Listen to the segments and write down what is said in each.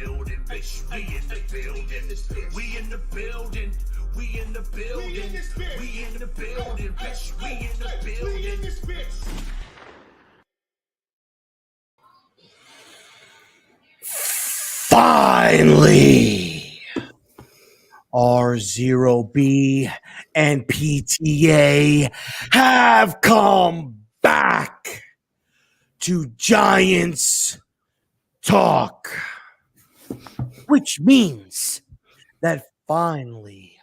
building, bitch. We in the building. We in the building. We in the building. We in the building, bitch. We in the building. Finally, RZeroB and PTA have come back to Giants Talk, which means that finally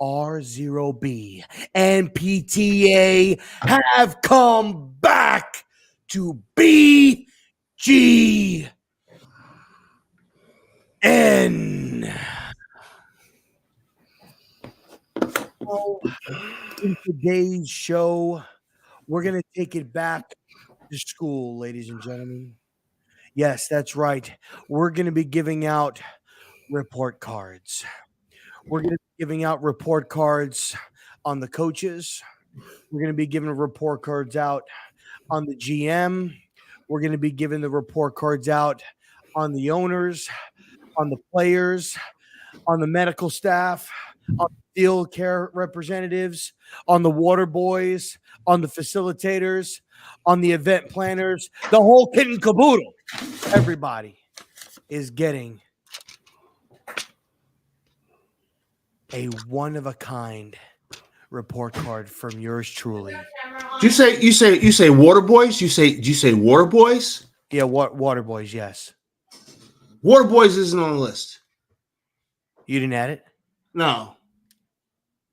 RZeroB and PTA have come back to BGN. In today's show, we're going to take it back to school, ladies and gentlemen. Yes, that's right. We're going to be giving out report cards. We're going to be giving out report cards on the coaches. We're going to be giving report cards out on the GM. We're going to be giving the report cards out on the owners, on the players, on the medical staff, on the field care representatives, on the water boys, on the facilitators, on the event planners, the whole kit and caboodle. Everybody is getting a one-of-a-kind report card from yours truly. You say water boys? You say water boys? Yeah, water boys, yes. Water boys isn't on the list. You didn't add it? No.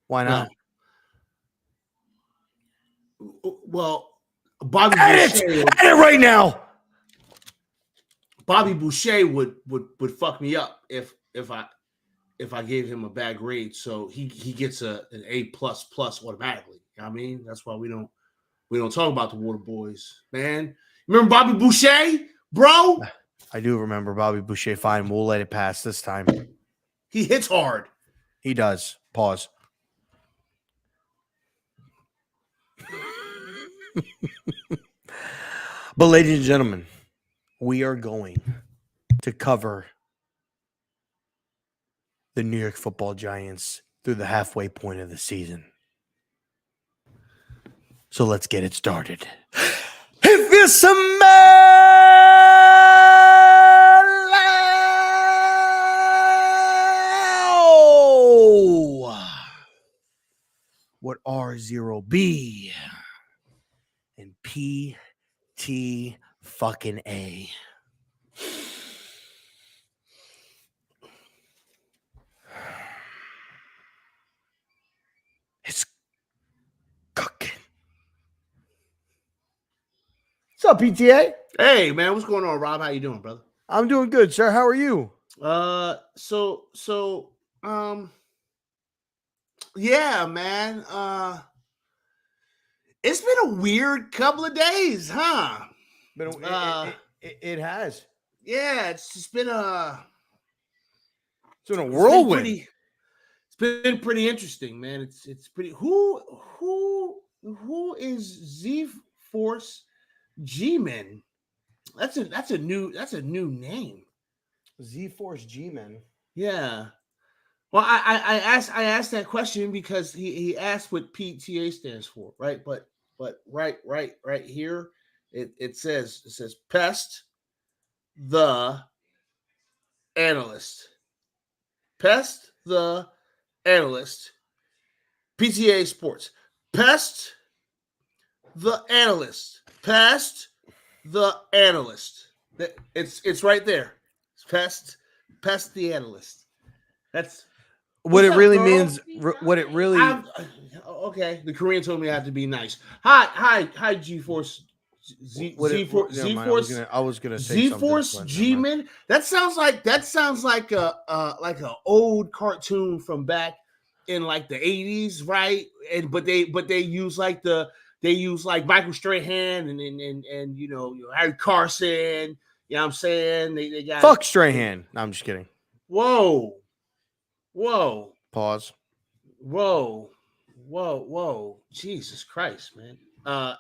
Why not? No. Well, Bobby Add Boucher it right now. Bobby Boucher would fuck me up if I gave him a bad grade. So he gets an A++ automatically. You know what I mean? That's why we don't talk about the water boys, man. Remember Bobby Boucher, bro? I do remember Bobby Boucher. Fine, we'll let it pass this time. He hits hard. He does. Pause. But ladies and gentlemen, we are going to cover the New York Football Giants through the halfway point of the season. So let's get it started. If you smell what RZeroB and PT fucking A. It's cooking. What's up, PTA? Hey, man, what's going on, Rob? How you doing, brother? I'm doing good, sir. How are you? Yeah, man. It's been a weird couple of days, huh? It has. Yeah, it's just been a whirlwind. It's been pretty interesting, man. It's pretty. Who is Z-Force G-Men? That's a new name. Z-Force G-Men. Yeah. Well, I asked that question because he asked what PTA stands for, right? But right here it says Pest the Analyst. Pest the Analyst. PTA Sports. Pest the Analyst. Pest the Analyst. It's right there. It's Pest the Analyst. That's what it really girl? means. What it really. Okay, the Korean told me I have to be nice. Hi, G-Force. Z-Force. I was gonna say Z-Force G-Men. That sounds like a old cartoon from back in like the 80s, right? But they use like Michael Strahan and you know Harry Carson. You know what I'm saying? They got fuck Strahan. No, I'm just kidding. Whoa. Pause. Whoa. Jesus Christ, man. I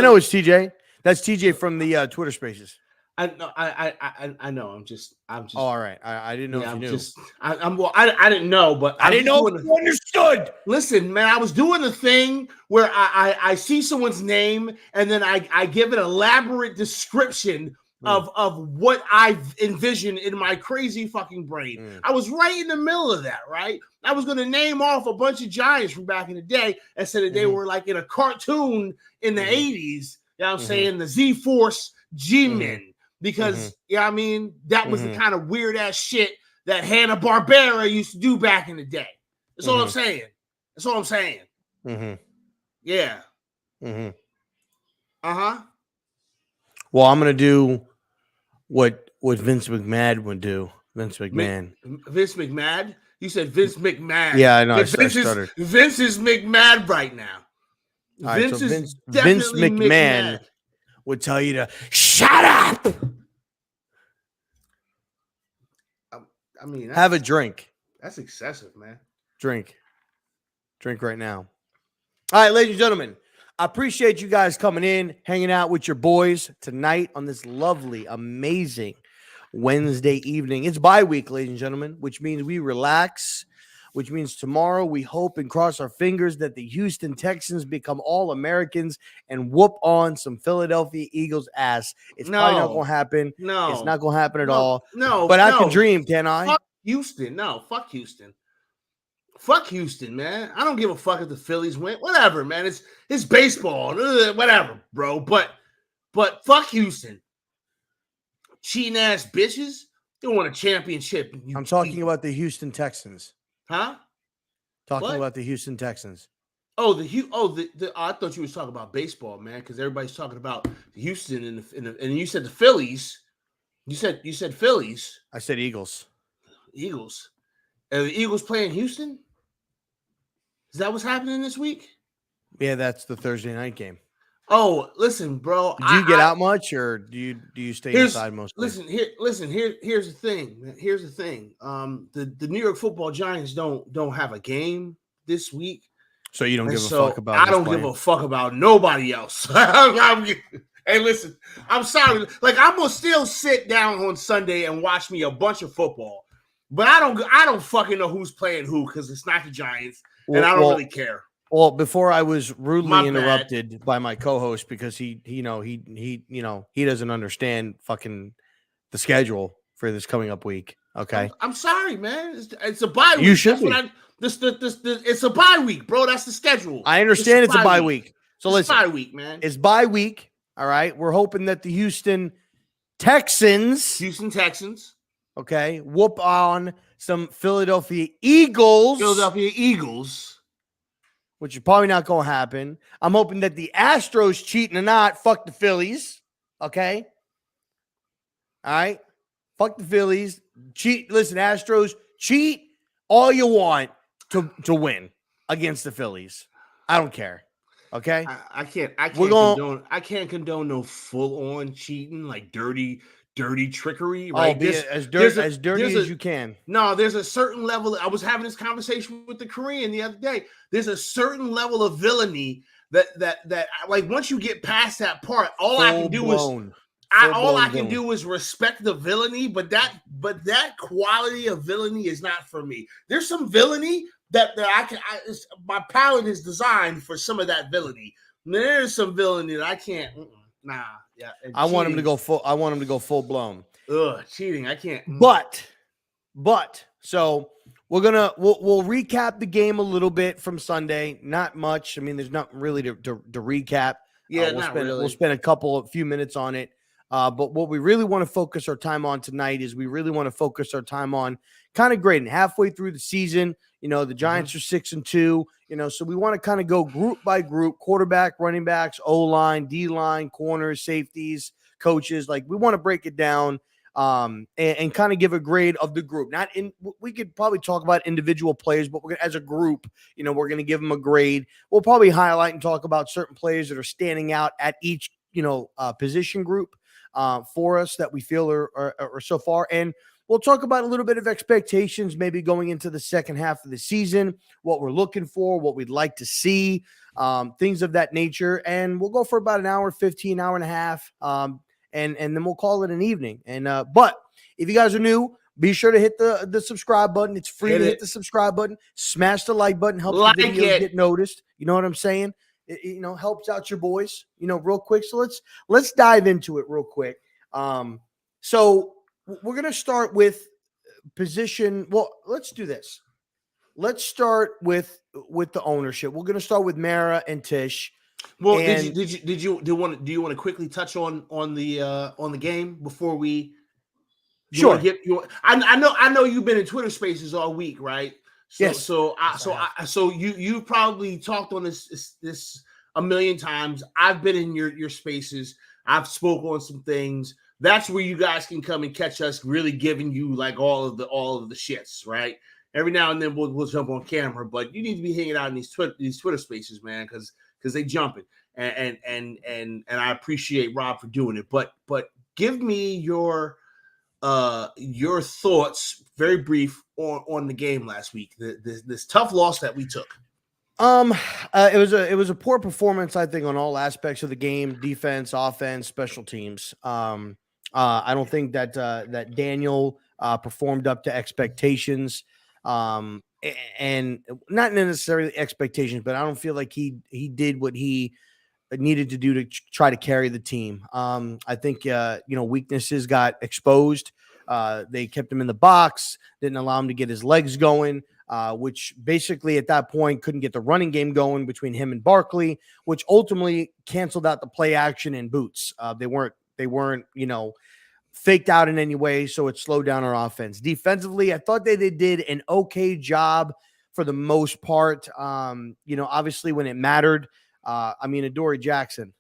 know it's TJ. That's TJ from the Twitter Spaces. I know. I know. I'm just. Oh, all right. I didn't know Yeah, if you I'm knew. just. I didn't know, but I didn't know if you understood. Listen, man, I was doing the thing where I see someone's name and then I give an elaborate description of what I envision in my crazy fucking brain. I was right in the middle of that, right? I was going to name off a bunch of Giants from back in the day and said that they were like in a cartoon in the 80s. You know what I'm saying? The Z-Force G-Men. Because, you know what I mean? That was the kind of weird ass shit that Hanna-Barbera used to do back in the day. That's all I'm saying. That's all I'm saying. Yeah. Uh-huh. Well, I'm gonna do what Vince McMahon would do. Vince McMahon. Vince McMahon? You said Vince McMahon. Yeah, I know. I Vince is McMahon right now. All right, Vince so is Vince definitely McMahon would tell you to shut up. I mean, have a drink. That's excessive, man. Drink right now. All right, ladies and gentlemen, I appreciate you guys coming in, hanging out with your boys tonight on this lovely, amazing Wednesday evening. It's bye week, ladies and gentlemen, which means we relax, which means tomorrow we hope and cross our fingers that the Houston Texans become All-Americans and whoop on some Philadelphia Eagles ass. It's probably not going to happen. No. It's not going to happen at all. No. But I can dream, can I? Fuck Houston. No, fuck Houston. Fuck Houston, man. I don't give a fuck if the Phillies win. Whatever, man. It's baseball. Whatever, bro. But fuck Houston. Cheating ass bitches. You want a championship. I'm talking about the Houston Texans. Huh? Talking about the Houston Texans. Oh, I thought you was talking about baseball, man, because everybody's talking about Houston and you said the Phillies. You said Phillies. I said Eagles. Eagles. Are the Eagles playing Houston? Is that what's happening this week? Yeah, that's the Thursday night game. Oh, listen, bro. Do you get out much, or do you stay inside mostly? Here's the thing. Here's the thing. The New York Football Giants don't have a game this week. So you don't give a fuck about. I don't give a fuck about nobody else. Hey, listen, I'm sorry. Like, I'm gonna still sit down on Sunday and watch me a bunch of football, but I don't fucking know who's playing who because it's not the Giants, and I don't really care. Well, before I was rudely interrupted by my co-host because he doesn't understand fucking the schedule for this coming up week. Okay, I'm sorry, man. It's a bye week. You should be. It's a bye week, bro. That's the schedule. I understand it's a bye week. So listen, bye week, man. It's bye week. All right, we're hoping that the Houston Texans, okay, whoop on some Philadelphia Eagles. Which is probably not going to happen. I'm hoping that the Astros cheating or not, fuck the Phillies. Okay? All right? Fuck the Phillies. Cheat. Listen, Astros, cheat all you want to win against the Phillies. I don't care. Okay? I can't condone no full-on cheating, like dirty trickery, right? Be as dirty as you can. No, there's a certain level. I was having this conversation with the Korean the other day. There's a certain level of villainy that like once you get past that part, all I can do is respect the villainy, but that quality of villainy is not for me. There's some villainy that my palate is designed for some of that villainy. There's some villainy that I can't. Nah, yeah. I want him to go full blown. Ugh, cheating. I can't. But so we'll recap the game a little bit from Sunday. Not much. I mean, there's nothing really to recap. Yeah, we'll spend a few minutes on it. But what we really want to focus our time on tonight is we really want to focus our time on kind of grading halfway through the season. You know, the Giants are 6-2, so we want to kind of go group by group, quarterback, running backs, O-line, D-line, corners, safeties, coaches. Like, we want to break it down and kind of give a grade of the group. We could probably talk about individual players, but as a group, we're going to give them a grade. We'll probably highlight and talk about certain players that are standing out at each, position group for us that we feel are so far. And we'll talk about a little bit of expectations, maybe going into the second half of the season, what we're looking for, what we'd like to see, things of that nature. And we'll go for about an hour, 15, hour and a half. and then we'll call it an evening. And but if you guys are new, be sure to hit the subscribe button. It's free to hit the subscribe button. Smash the like button. Helps the videos get noticed. You know what I'm saying? It helps out your boys, real quick. So let's dive into it real quick. So we're going to start with position. Well, let's do this. Let's start with the ownership. We're going to start with Mara and Tish. Well, do you want to quickly touch on the game before we? Sure. I know you've been in Twitter Spaces all week, right? So, yes. So you probably talked on this a million times. I've been in your spaces. I've spoke on some things. That's where you guys can come and catch us, really giving you like all of the shits, right? Every now and then we'll jump on camera, but you need to be hanging out in these Twitter Spaces, man, because they jumping, and I appreciate Rob for doing it. But give me your thoughts, very brief, on the game last week. This tough loss that we took. It was a pour performance, I think, on all aspects of the game: defense, offense, special teams. I don't think that Daniel performed up to expectations. And not necessarily expectations, but I don't feel like he did what he needed to do to try to carry the team. I think weaknesses got exposed. They kept him in the box, didn't allow him to get his legs going, which basically at that point couldn't get the running game going between him and Barkley, which ultimately canceled out the play action and boots. They weren't faked out in any way, so it slowed down our offense. Defensively, I thought they did an okay job for the most part. Obviously when it mattered, Adoree Jackson.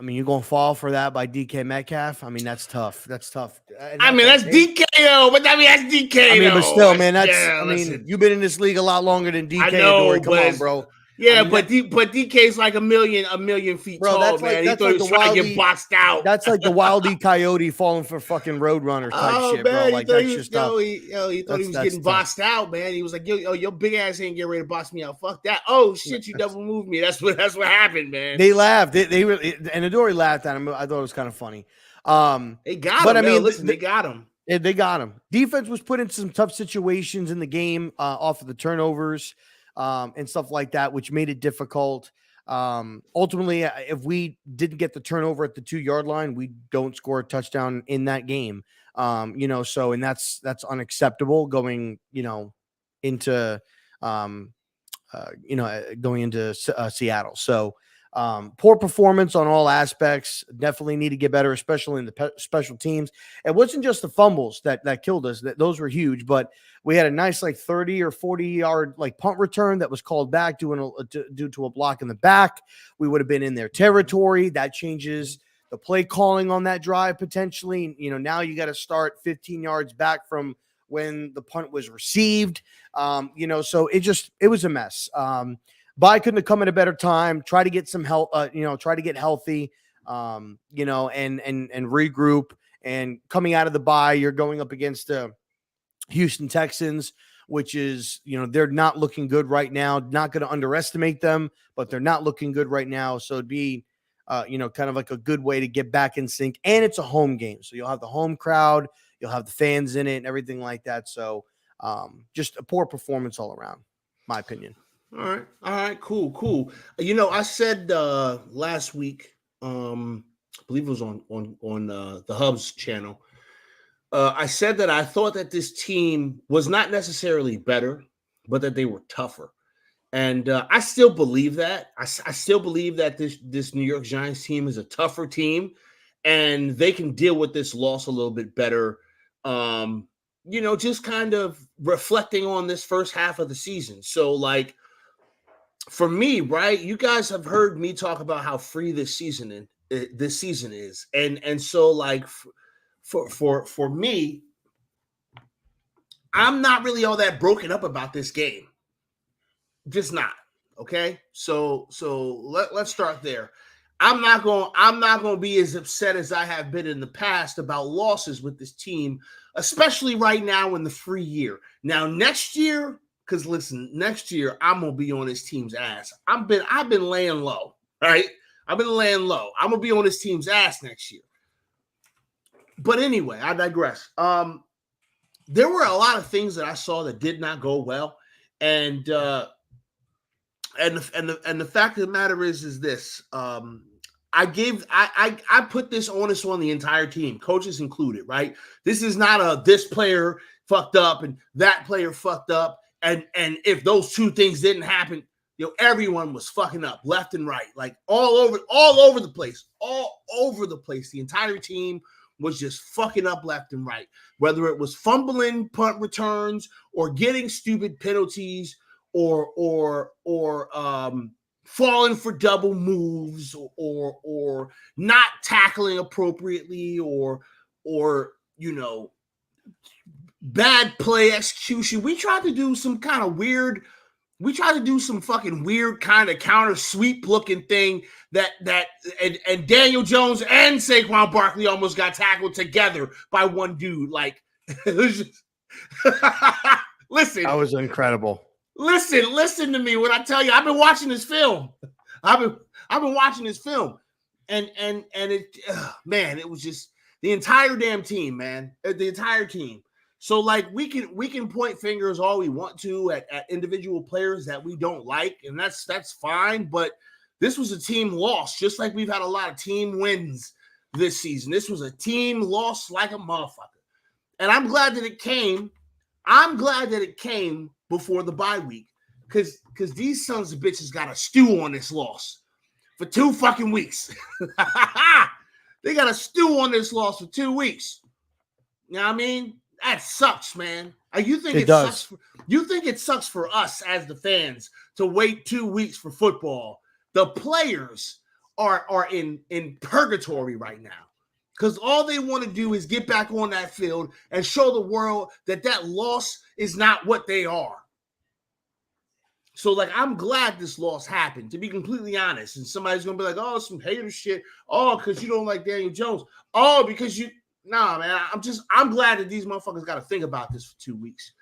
You're going to fall for that by DK Metcalf? That's tough. That's tough. That's DK, though. But that's DK, but still, man, you've been in this league a lot longer than DK. I know, Come on, bro. Yeah, but DK's like a million feet tall, that's man. Like, he thought he was trying to get boxed out. That's like the Wile E. Coyote falling for fucking Roadrunner type shit, bro. Like that's just tough. He thought he was getting boxed out, man. He was like, yo, your big ass ain't getting ready to box me out. Fuck that. Oh shit, you double moved me. That's what happened, man. They laughed. They really, and Adoree laughed at him. I thought it was kind of funny. They got him. Listen, they got him. They got him. Defense was put in some tough situations in the game off of the turnovers. And stuff like that, which made it difficult. Ultimately, if we didn't get the turnover at the 2-yard line, we don't score a touchdown in that game. So, and that's unacceptable going into Seattle. So, poor performance on all aspects. Definitely need to get better, especially in the special teams. It wasn't just the fumbles that killed us. Those were huge, but we had a nice 30 or 40 yard punt return that was called back due to a block in the back. We would have been in their territory. That changes the play calling on that drive potentially. Now you got to start 15 yards back from when the punt was received. So it was a mess. Bye couldn't have come at a better time. Try to get some help, try to get healthy, and regroup. And coming out of the bye, you're going up against Houston Texans, which is, they're not looking good right now. Not going to underestimate them, but they're not looking good right now. So it'd be, kind of like a good way to get back in sync. And it's a home game. So you'll have the home crowd, you'll have the fans in it and everything like that. So just a poor performance all around, my opinion. All right, cool. I said last week, I believe it was on the Hubs channel. I said that I thought that this team was not necessarily better, but that they were tougher, and I still believe that. I still believe that this New York Giants team is a tougher team, and they can deal with this loss a little bit better. Just kind of reflecting on this first half of the season. So, for me, right, you guys have heard me talk about how free this season is, and so for me, I'm not really all that broken up about this game, just not. Okay, so let's start there. I'm not going to be as upset as I have been in the past about losses with this team, especially right now in the free year. Now next year. Because listen, next year I'm gonna be on this team's ass. I've been laying low, right? I've been laying low. I'm gonna be on this team's ass next year. But anyway, I digress. There were a lot of things that I saw that did not go well, and the fact of the matter is this. I put this onus on the entire team, coaches included, right? This is not a this player fucked up and that player fucked up. And if those two things didn't happen, everyone was fucking up left and right, like all over the place. The entire team was just fucking up left and right, whether it was fumbling punt returns or getting stupid penalties or falling for double moves or not tackling appropriately or bad play execution. We tried to do some fucking weird kind of counter sweep looking thing and Daniel Jones and Saquon Barkley almost got tackled together by one dude. Like, it was just listen. That was incredible. Listen to me when I tell you, I've been watching this film. I've been watching this film, and it, man, it was just the entire damn team, man, the entire team. So like we can point fingers all we want to at individual players that we don't like, and that's fine. But this was a team loss, just like we've had a lot of team wins this season. This was a team loss like a motherfucker, and I'm glad that it came. I'm glad that it came before the bye week, because these sons of bitches got to stew on this loss for 2 fucking weeks. They got to stew on this loss for 2 weeks. You know what I mean? That sucks, man. You think it sucks? You think it sucks for us as the fans to wait 2 weeks for football? The players are in purgatory right now, because all they want to do is get back on that field and show the world that loss is not what they are. So, like, I'm glad this loss happened, to be completely honest. And somebody's going to be like, oh, some hater shit. Oh, because you don't like Daniel Jones. Oh, because you... Nah, man, I'm glad that these motherfuckers got to think about this for 2 weeks.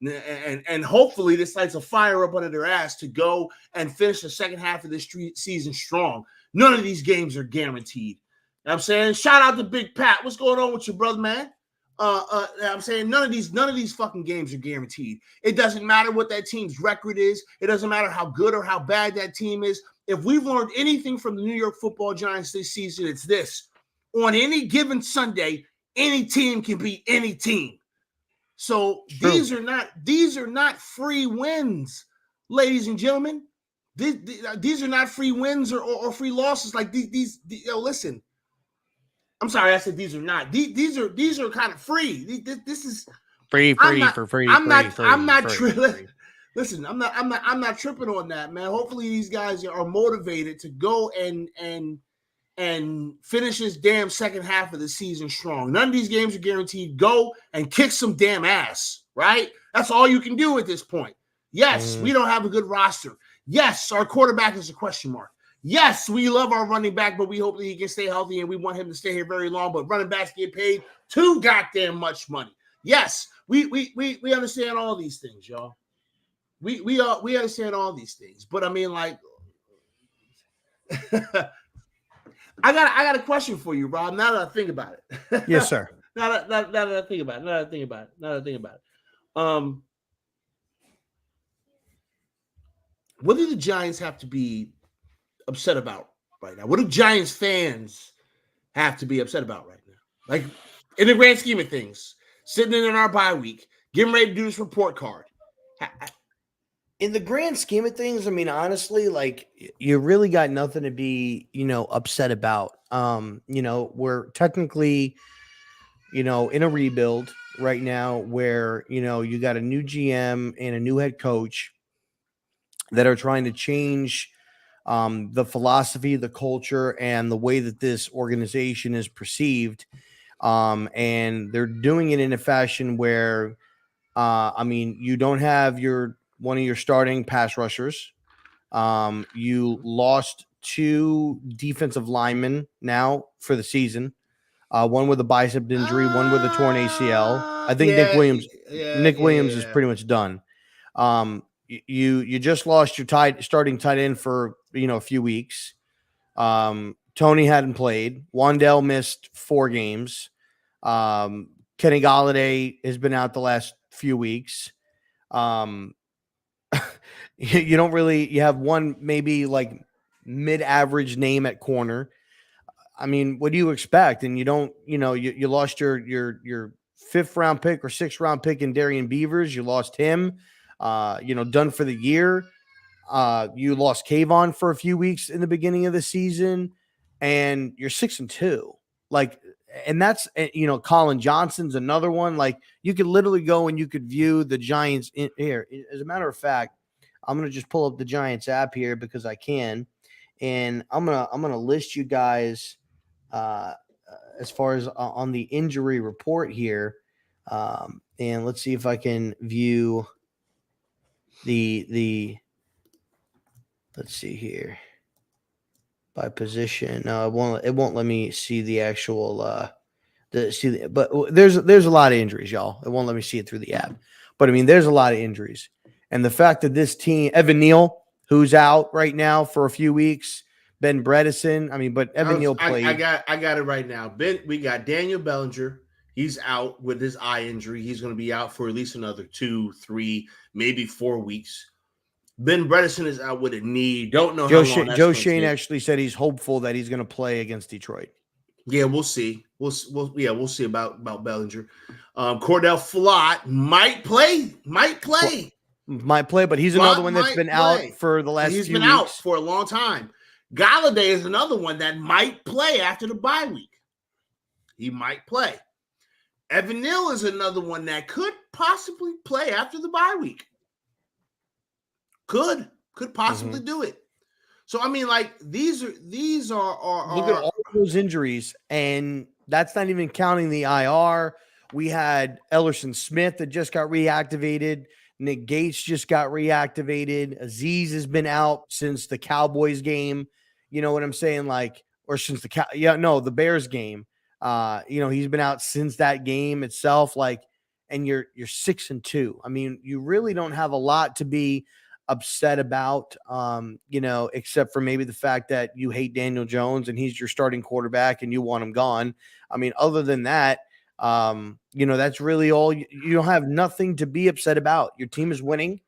And hopefully this lights a fire up under their ass to go and finish the second half of this season strong. None of these games are guaranteed. You know what I'm saying? Shout out to Big Pat. What's going on with your brother, man? I'm saying none of these fucking games are guaranteed. It doesn't matter what that team's record is. It doesn't matter how good or how bad that team is. If we've learned anything from the New York Football Giants this season, it's this. On any given Sunday, any team can beat any team. So these are not free wins, ladies and gentlemen. These are not free wins or free losses. Like these listen. I'm sorry, I said these are not. These are kind of free. This is free. I'm not tripping. Listen, I'm not tripping on that, man. Hopefully these guys are motivated to go and finish this damn second half of the season strong. None of these games are guaranteed. Go and kick some damn ass, right? That's all you can do at this point. Yes, we don't have a good roster. Yes, our quarterback is a question mark. Yes, we love our running back, but we hope that he can stay healthy, and we want him to stay here very long. But running backs get paid too goddamn much money. Yes, we understand all these things, y'all. We understand all these things. But I mean, like, I got a question for you, Rob. Now that I think about it. Yes, sir. Now that I think about it. What do the Giants have to be upset about right now? What do Giants fans have to be upset about right now? Like, in the grand scheme of things, sitting in our bye week, getting ready to do this report card. In the grand scheme of things, I mean, honestly, like, you really got nothing to be, upset about. We're technically, in a rebuild right now where, you got a new GM and a new head coach that are trying to change the philosophy, the culture, and the way that this organization is perceived. And they're doing it in a fashion where, you don't have one of your starting pass rushers. You lost 2 defensive linemen now for the season. One with a bicep injury, one with a torn ACL. I think Nick Williams is pretty much done. You just lost your starting tight end for a few weeks. Tony hadn't played. Wandell missed 4 games. Kenny Golladay has been out the last few weeks. You don't really, you have one maybe like mid-average name at corner. I mean, what do you expect? And you don't, you lost your 5th round pick or 6th round pick in Darian Beavers. You lost him, done for the year. You lost Kayvon for a few weeks in the beginning of the season, and you're 6-2. Like, and that's, Colin Johnson's another one. Like, you could literally go and you could view the Giants in here. As a matter of fact, I'm going to just pull up the Giants app here because I can, and I'm going to list you guys as far as on the injury report here. And let's see if I can view the let's see here by position. No, it won't let me see the actual but there's a lot of injuries, y'all. It won't let me see it through the app. But I mean, there's a lot of injuries. And the fact that this team, Evan Neal, who's out right now for a few weeks, Ben Bredesen, but Evan Neal played. I got it right now. We got Daniel Bellinger. He's out with his eye injury. He's going to be out for at least another 2, 3, maybe 4 weeks. Ben Bredesen is out with a knee. Don't know how long. Joe Shane actually said he's hopeful that he's going to play against Detroit. Yeah, we'll see. We'll see about Bellinger. Cordell Flott might play, but he's another one that's been out for the last few weeks. He's been out for a long time. Golladay is another one that might play after the bye week. He might play. Evan Neal is another one that could possibly play after the bye week. Could possibly do it. So I mean, like these are look at all those injuries, and that's not even counting the IR. We had Ellerson Smith that just got reactivated. Nick Gates just got reactivated. Aziz has been out since the Cowboys game. You know what I'm saying? Like, or since the Bears game. He's been out since that game itself. Like, and you're 6-2. I mean, you really don't have a lot to be upset about, except for maybe the fact that you hate Daniel Jones and he's your starting quarterback and you want him gone. I mean, other than that, that's really all. You don't have nothing to be upset about. Your team is winning.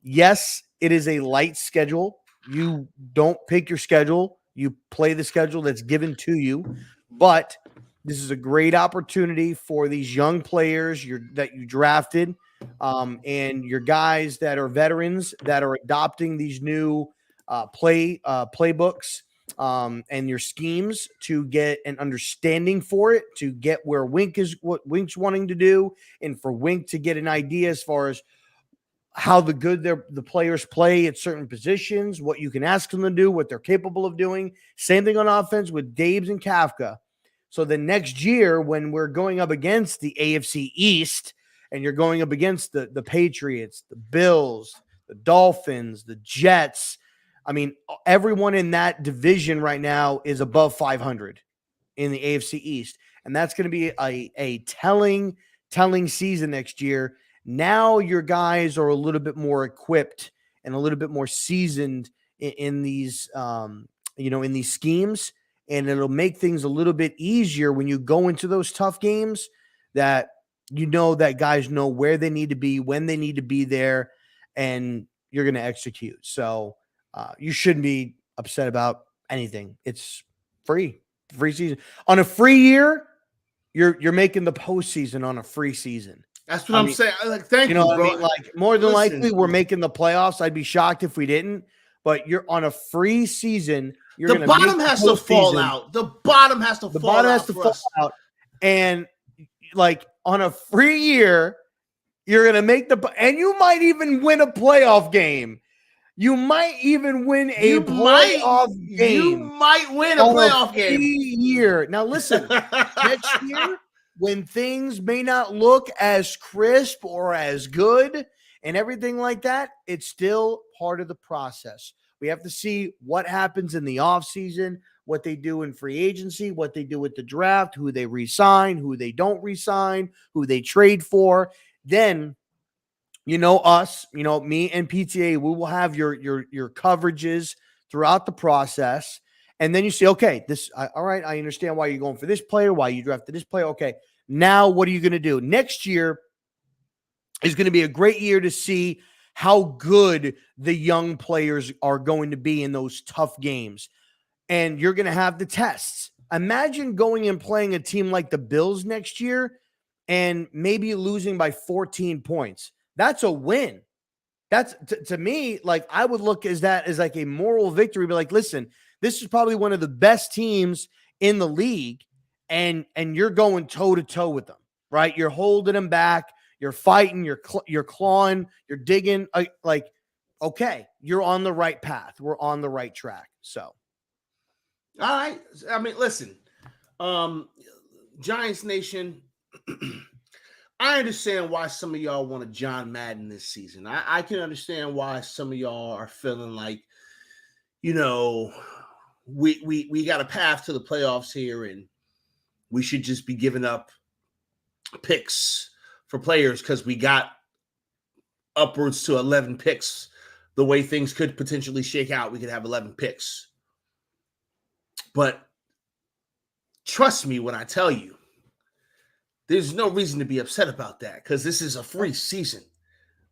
Yes, it is a light schedule. You don't pick your schedule. You play the schedule that's given to you. But this is a great opportunity for these young players that you drafted, and your guys that are veterans that are adopting these new playbooks and your schemes to get an understanding for it, to get where what Wink's wanting to do, and for Wink to get an idea as far as how the players play at certain positions, what you can ask them to do, what they're capable of doing. Same thing on offense with Dabes and Kafka. So the next year, when we're going up against the AFC East and you're going up against the Patriots, the Bills, the Dolphins, the Jets, I mean, everyone in that division right now is above 500 in the AFC East. And that's going to be a telling season next year. Now your guys are a little bit more equipped and a little bit more seasoned in these, in these schemes, and it'll make things a little bit easier when you go into those tough games that that guys know where they need to be, when they need to be there, and you're going to execute. So you shouldn't be upset about anything. It's free season. On a free year, you're making the postseason on a free season. That's what I'm saying. Like, thank you, bro. I mean, like, more than likely, we're making the playoffs. I'd be shocked if we didn't. But you're on a free season. The bottom has to fall out. The bottom has to fall out. And like on a free year, you're going to make and you might even win a playoff game. You might even win a playoff game. You might win a playoff game. Year. Now listen, next year, when things may not look as crisp or as good and everything like that, it's still part of the process. We have to see what happens in the offseason, what they do in free agency, what they do with the draft, who they re-sign, who they don't re-sign, who they trade for. Then, us, me and PTA, we will have your coverages throughout the process. And then you say, okay, all right, I understand why you're going for this player, why you drafted this player. Okay, now what are you going to do? Next year is going to be a great year to see how good the young players are going to be in those tough games. And you're going to have the tests. Imagine going and playing a team like the Bills next year and maybe losing by 14 points. That's a win. That's to me, like, I would look as that as like a moral victory. Be like, listen, this is probably one of the best teams in the league, and you're going toe to toe with them, right? You're holding them back, you're fighting, you're clawing, you're digging. Like, okay, you're on the right path. We're on the right track. So, all right. I mean, listen, Giants Nation. I understand why some of y'all want a John Madden this season. I can understand why some of y'all are feeling like, you know, we got a path to the playoffs here, and we should just be giving up picks for players because we got upwards to 11 picks. The way things could potentially shake out, we could have 11 picks. But trust me when I tell you, there's no reason to be upset about that because this is a free season.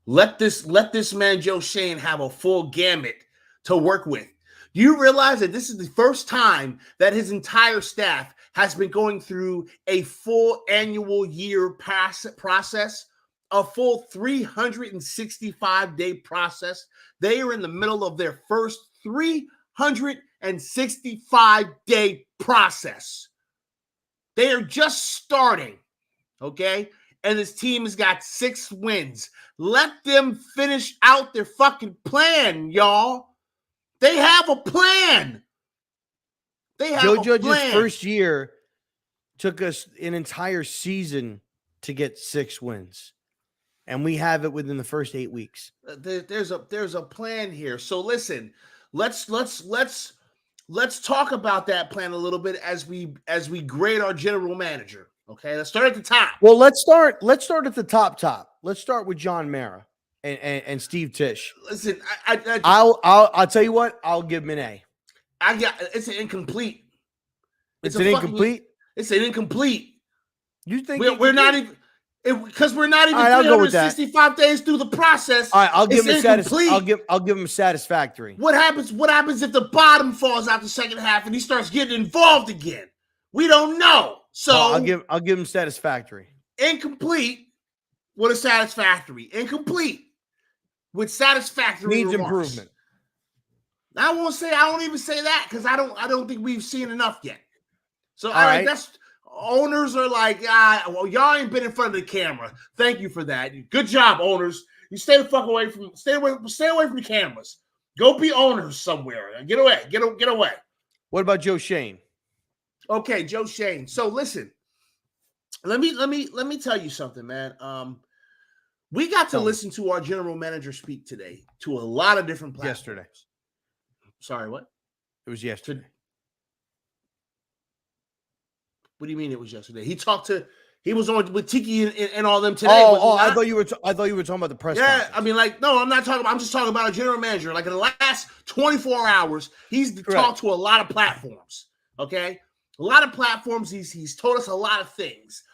Let this man Joe Schoen have a full gamut to work with. Do you realize that this is the first time that his entire staff has been going through a full annual year process, a full 365-day process? They are in the middle of their first 365-day process. They are just starting. Okay? And this team has got 6 wins. Let them finish out their fucking plan, y'all. They have a plan. They have Joe a Judge's plan. first year took us an entire season to get 6 wins. And we have it within the first 8 weeks. There's a plan here. So listen, let's talk about that plan a little bit as we grade our general manager. Okay, let's start at the top. Well, let's start at the top. Let's start with John Mara and Steve Tisch. Listen, I'll tell you what, I'll give him an A. It's an incomplete. It's an incomplete. It's an incomplete. You think we're not even because we're not even 365 days through the process. All right, I'll give him I'll give him satisfactory. What happens if the bottom falls out the second half and he starts getting involved again? We don't know. So I'll give him satisfactory. Incomplete with a satisfactory. Incomplete with satisfactory needs remarks. Improvement. I won't even say that because I don't think we've seen enough yet. So all right, that's owners are like, well, y'all ain't been in front of the camera. Thank you for that. Good job, owners. You stay away from the cameras. Go be owners somewhere. Get away. Get away. What about Joe Schoen? Okay, Joe Schoen. So listen, let me tell you something, man. We got to listen to our general manager speak today to a lot of different platforms. Yesterday. Sorry, what? It was yesterday. What do you mean it was yesterday? He was on with Tiki and all them today. I thought you were talking about the press conference. I mean, like, no, I'm not talking about. I'm just talking about a general manager. Like in the last 24 hours, he's talked to a lot of platforms. Okay. A lot of platforms. He's told us a lot of things.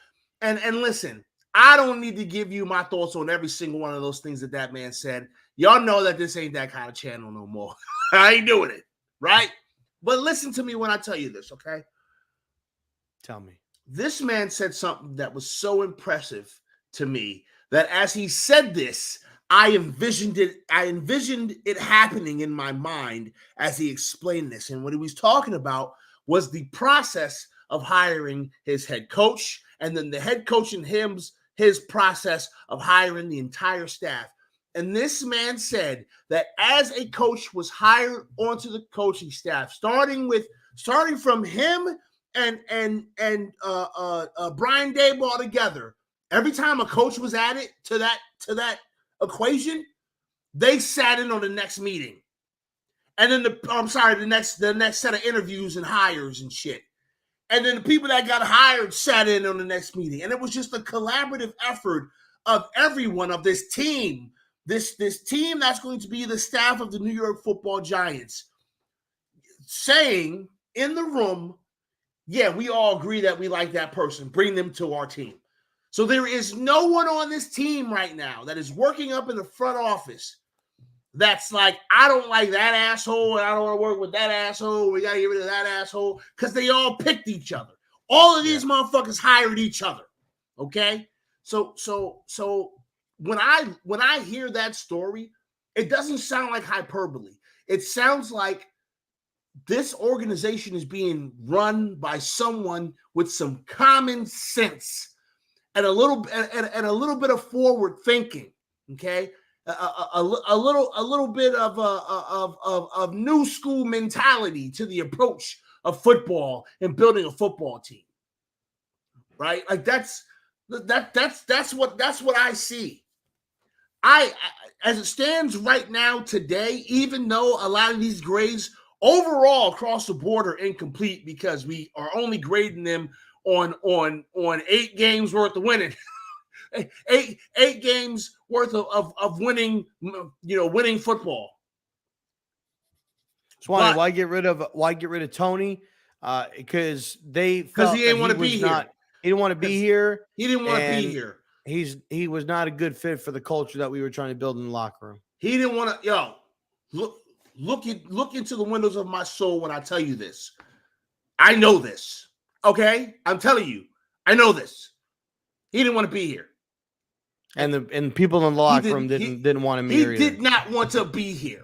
And listen, I don't need to give you my thoughts on every single one of those things that man said. Y'all know that this ain't that kind of channel no more. I ain't doing it, right? But listen to me when I tell you this, okay? Tell me. This man said something that was so impressive to me that as he said this, I envisioned it happening in my mind as he explained this. And what he was talking about was the process of hiring his head coach, and then the head coach and his process of hiring the entire staff. And this man said that as a coach was hired onto the coaching staff, starting from him and Brian Daboll together, every time a coach was added to that equation, they sat in on the next meeting. And then the next set of interviews and hires and shit. And then the people that got hired sat in on the next meeting. And it was just a collaborative effort of everyone of this team, this team that's going to be the staff of the New York Football Giants, saying in the room, yeah, we all agree that we like that person. Bring them to our team. So there is no one on this team right now that is working up in the front office that's like, I don't like that asshole, and I don't want to work with that asshole. We got to get rid of that asshole, because they all picked each other. All of these motherfuckers hired each other. Okay? So when I hear that story, it doesn't sound like hyperbole. It sounds like this organization is being run by someone with some common sense and a little bit of forward thinking. Okay, a little bit of new school mentality to the approach of football and building a football team. Right, like that's what I see. I as it stands right now today, even though a lot of these grades overall across the board are incomplete because we are only grading them on 8 games worth of winning. eight games worth of winning, winning football. Swanee, why get rid of Tony? Because he didn't want to be here. He didn't want to be here. He didn't want to be here. He was not a good fit for the culture that we were trying to build in the locker room. He didn't want to. Look into the windows of my soul when I tell you this. I know this. Okay, I'm telling you, I know this. He didn't want to be here, and people in the locker room didn't want him here. He did not want to be here.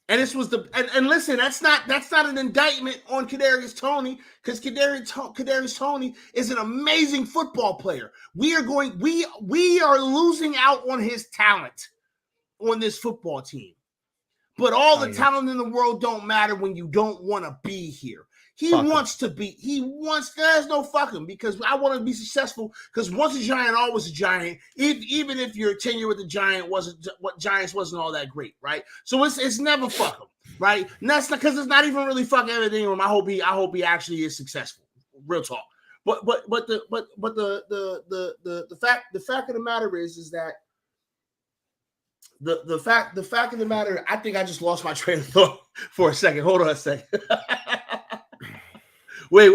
And this was and listen, that's not an indictment on Kadarius Toney, because Kadarius Toney is an amazing football player. We are losing out on his talent on this football team. But all the talent in the world don't matter when you don't want to be here. There's no fucking, because I want to be successful, because once a giant, always a giant. Even if your tenure with the Giants wasn't all that great, right? So it's never fuck him, right? And that's not because it's not even really fucking everything room. I hope he actually is successful. Real talk. But the fact of the matter is that the fact of the matter, I think I just lost my train of thought for a second. Hold on a second. Wait.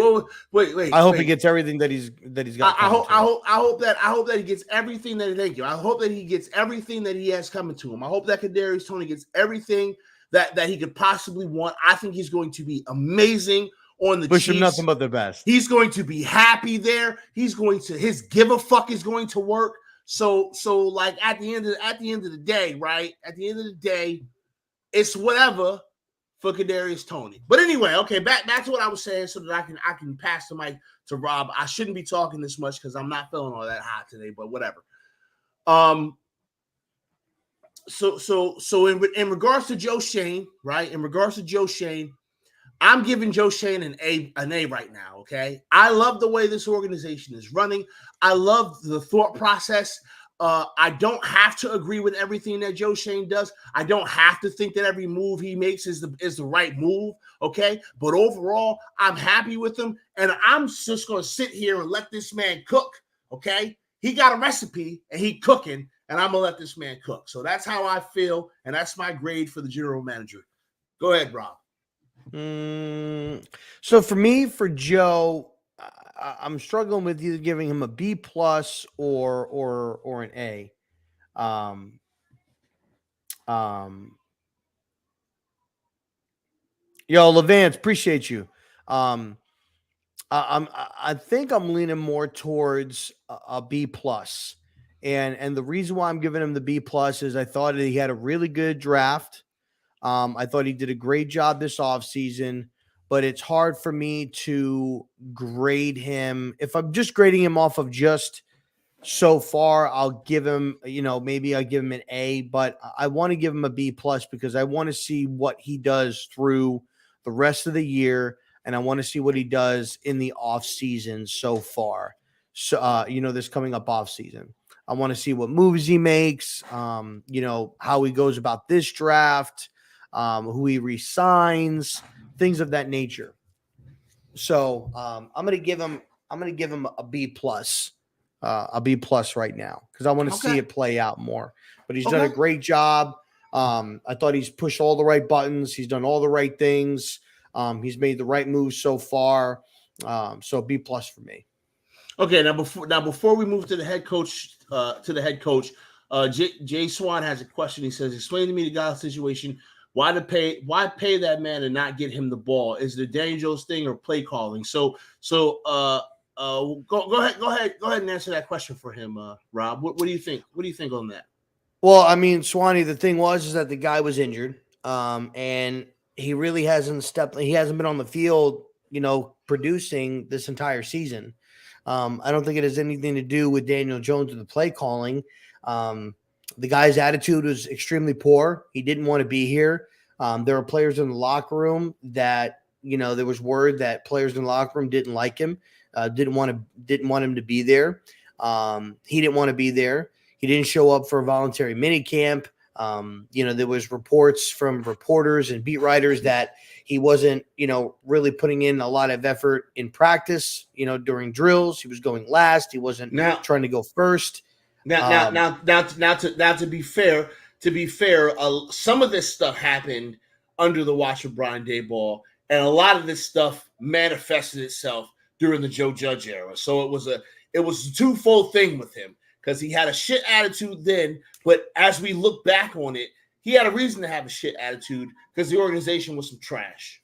I hope he gets everything that he's got. I hope that he gets everything that. Thank you. I hope that he gets everything that he has coming to him. I hope that Kadarius Toney gets everything that he could possibly want. I think he's going to be amazing on the Chiefs. Wish him nothing but the best. He's going to be happy there. His give a fuck is going to work. So like at the end of the day, right? At the end of the day, it's whatever for Kadarius Toney. But anyway, okay, back to what I was saying, so that I can pass the mic to Rob. I shouldn't be talking this much because I'm not feeling all that hot today, but whatever. So in regards to Joe Schoen, right? In regards to Joe Schoen, I'm giving Joe Schoen an A right now, okay? I love the way this organization is running. I love the thought process. I don't have to agree with everything that Joe Schoen does. I don't have to think that every move he makes is the right move, okay? But overall, I'm happy with him, and I'm just going to sit here and let this man cook, okay? He got a recipe, and he cooking, and I'm going to let this man cook. So that's how I feel, and that's my grade for the general manager. Go ahead, Rob. So for me, for Joe, I'm struggling with either giving him a B+ or an A. Yo, Levance, appreciate you. I think I'm leaning more towards a B+. And the reason why I'm giving him the B+ is I thought he had a really good draft. I thought he did a great job this offseason, but it's hard for me to grade him. If I'm just grading him off of just so far, I'll give him, maybe I'll give him an A, but I want to give him a B+ because I want to see what he does through the rest of the year, and I want to see what he does in the offseason so far. So, this coming up offseason. I want to see what moves he makes, how he goes about this draft, who he resigns, things of that nature. So I'm going to give him a B+, right now, because I want to see it play out more. But he's done a great job. I thought he's pushed all the right buttons. He's done all the right things. He's made the right moves so far. So B+ for me. Okay, before we move to the head coach, Jay Swan has a question. He says, "Explain to me the God's situation. Why pay that man and not get him the ball? Is it a Daniel Jones thing or play calling?" So go ahead and answer that question for him, Rob. What do you think? What do you think on that? Well, I mean, Swanee, the thing is that the guy was injured, and he really hasn't been on the field, producing this entire season. I don't think it has anything to do with Daniel Jones or the play calling. The guy's attitude was extremely poor. He didn't want to be here. There were players in the locker room that, there was word that players in the locker room didn't like him, didn't want him to be there. He didn't want to be there. He didn't show up for a voluntary minicamp. There was reports from reporters and beat writers that he wasn't, really putting in a lot of effort in practice, during drills. He was going last. He wasn't trying to go first. Now, to be fair, some of this stuff happened under the watch of Brian Daboll, and a lot of this stuff manifested itself during the Joe Judge era. So it was a twofold thing with him, because he had a shit attitude then, but as we look back on it, he had a reason to have a shit attitude because the organization was some trash.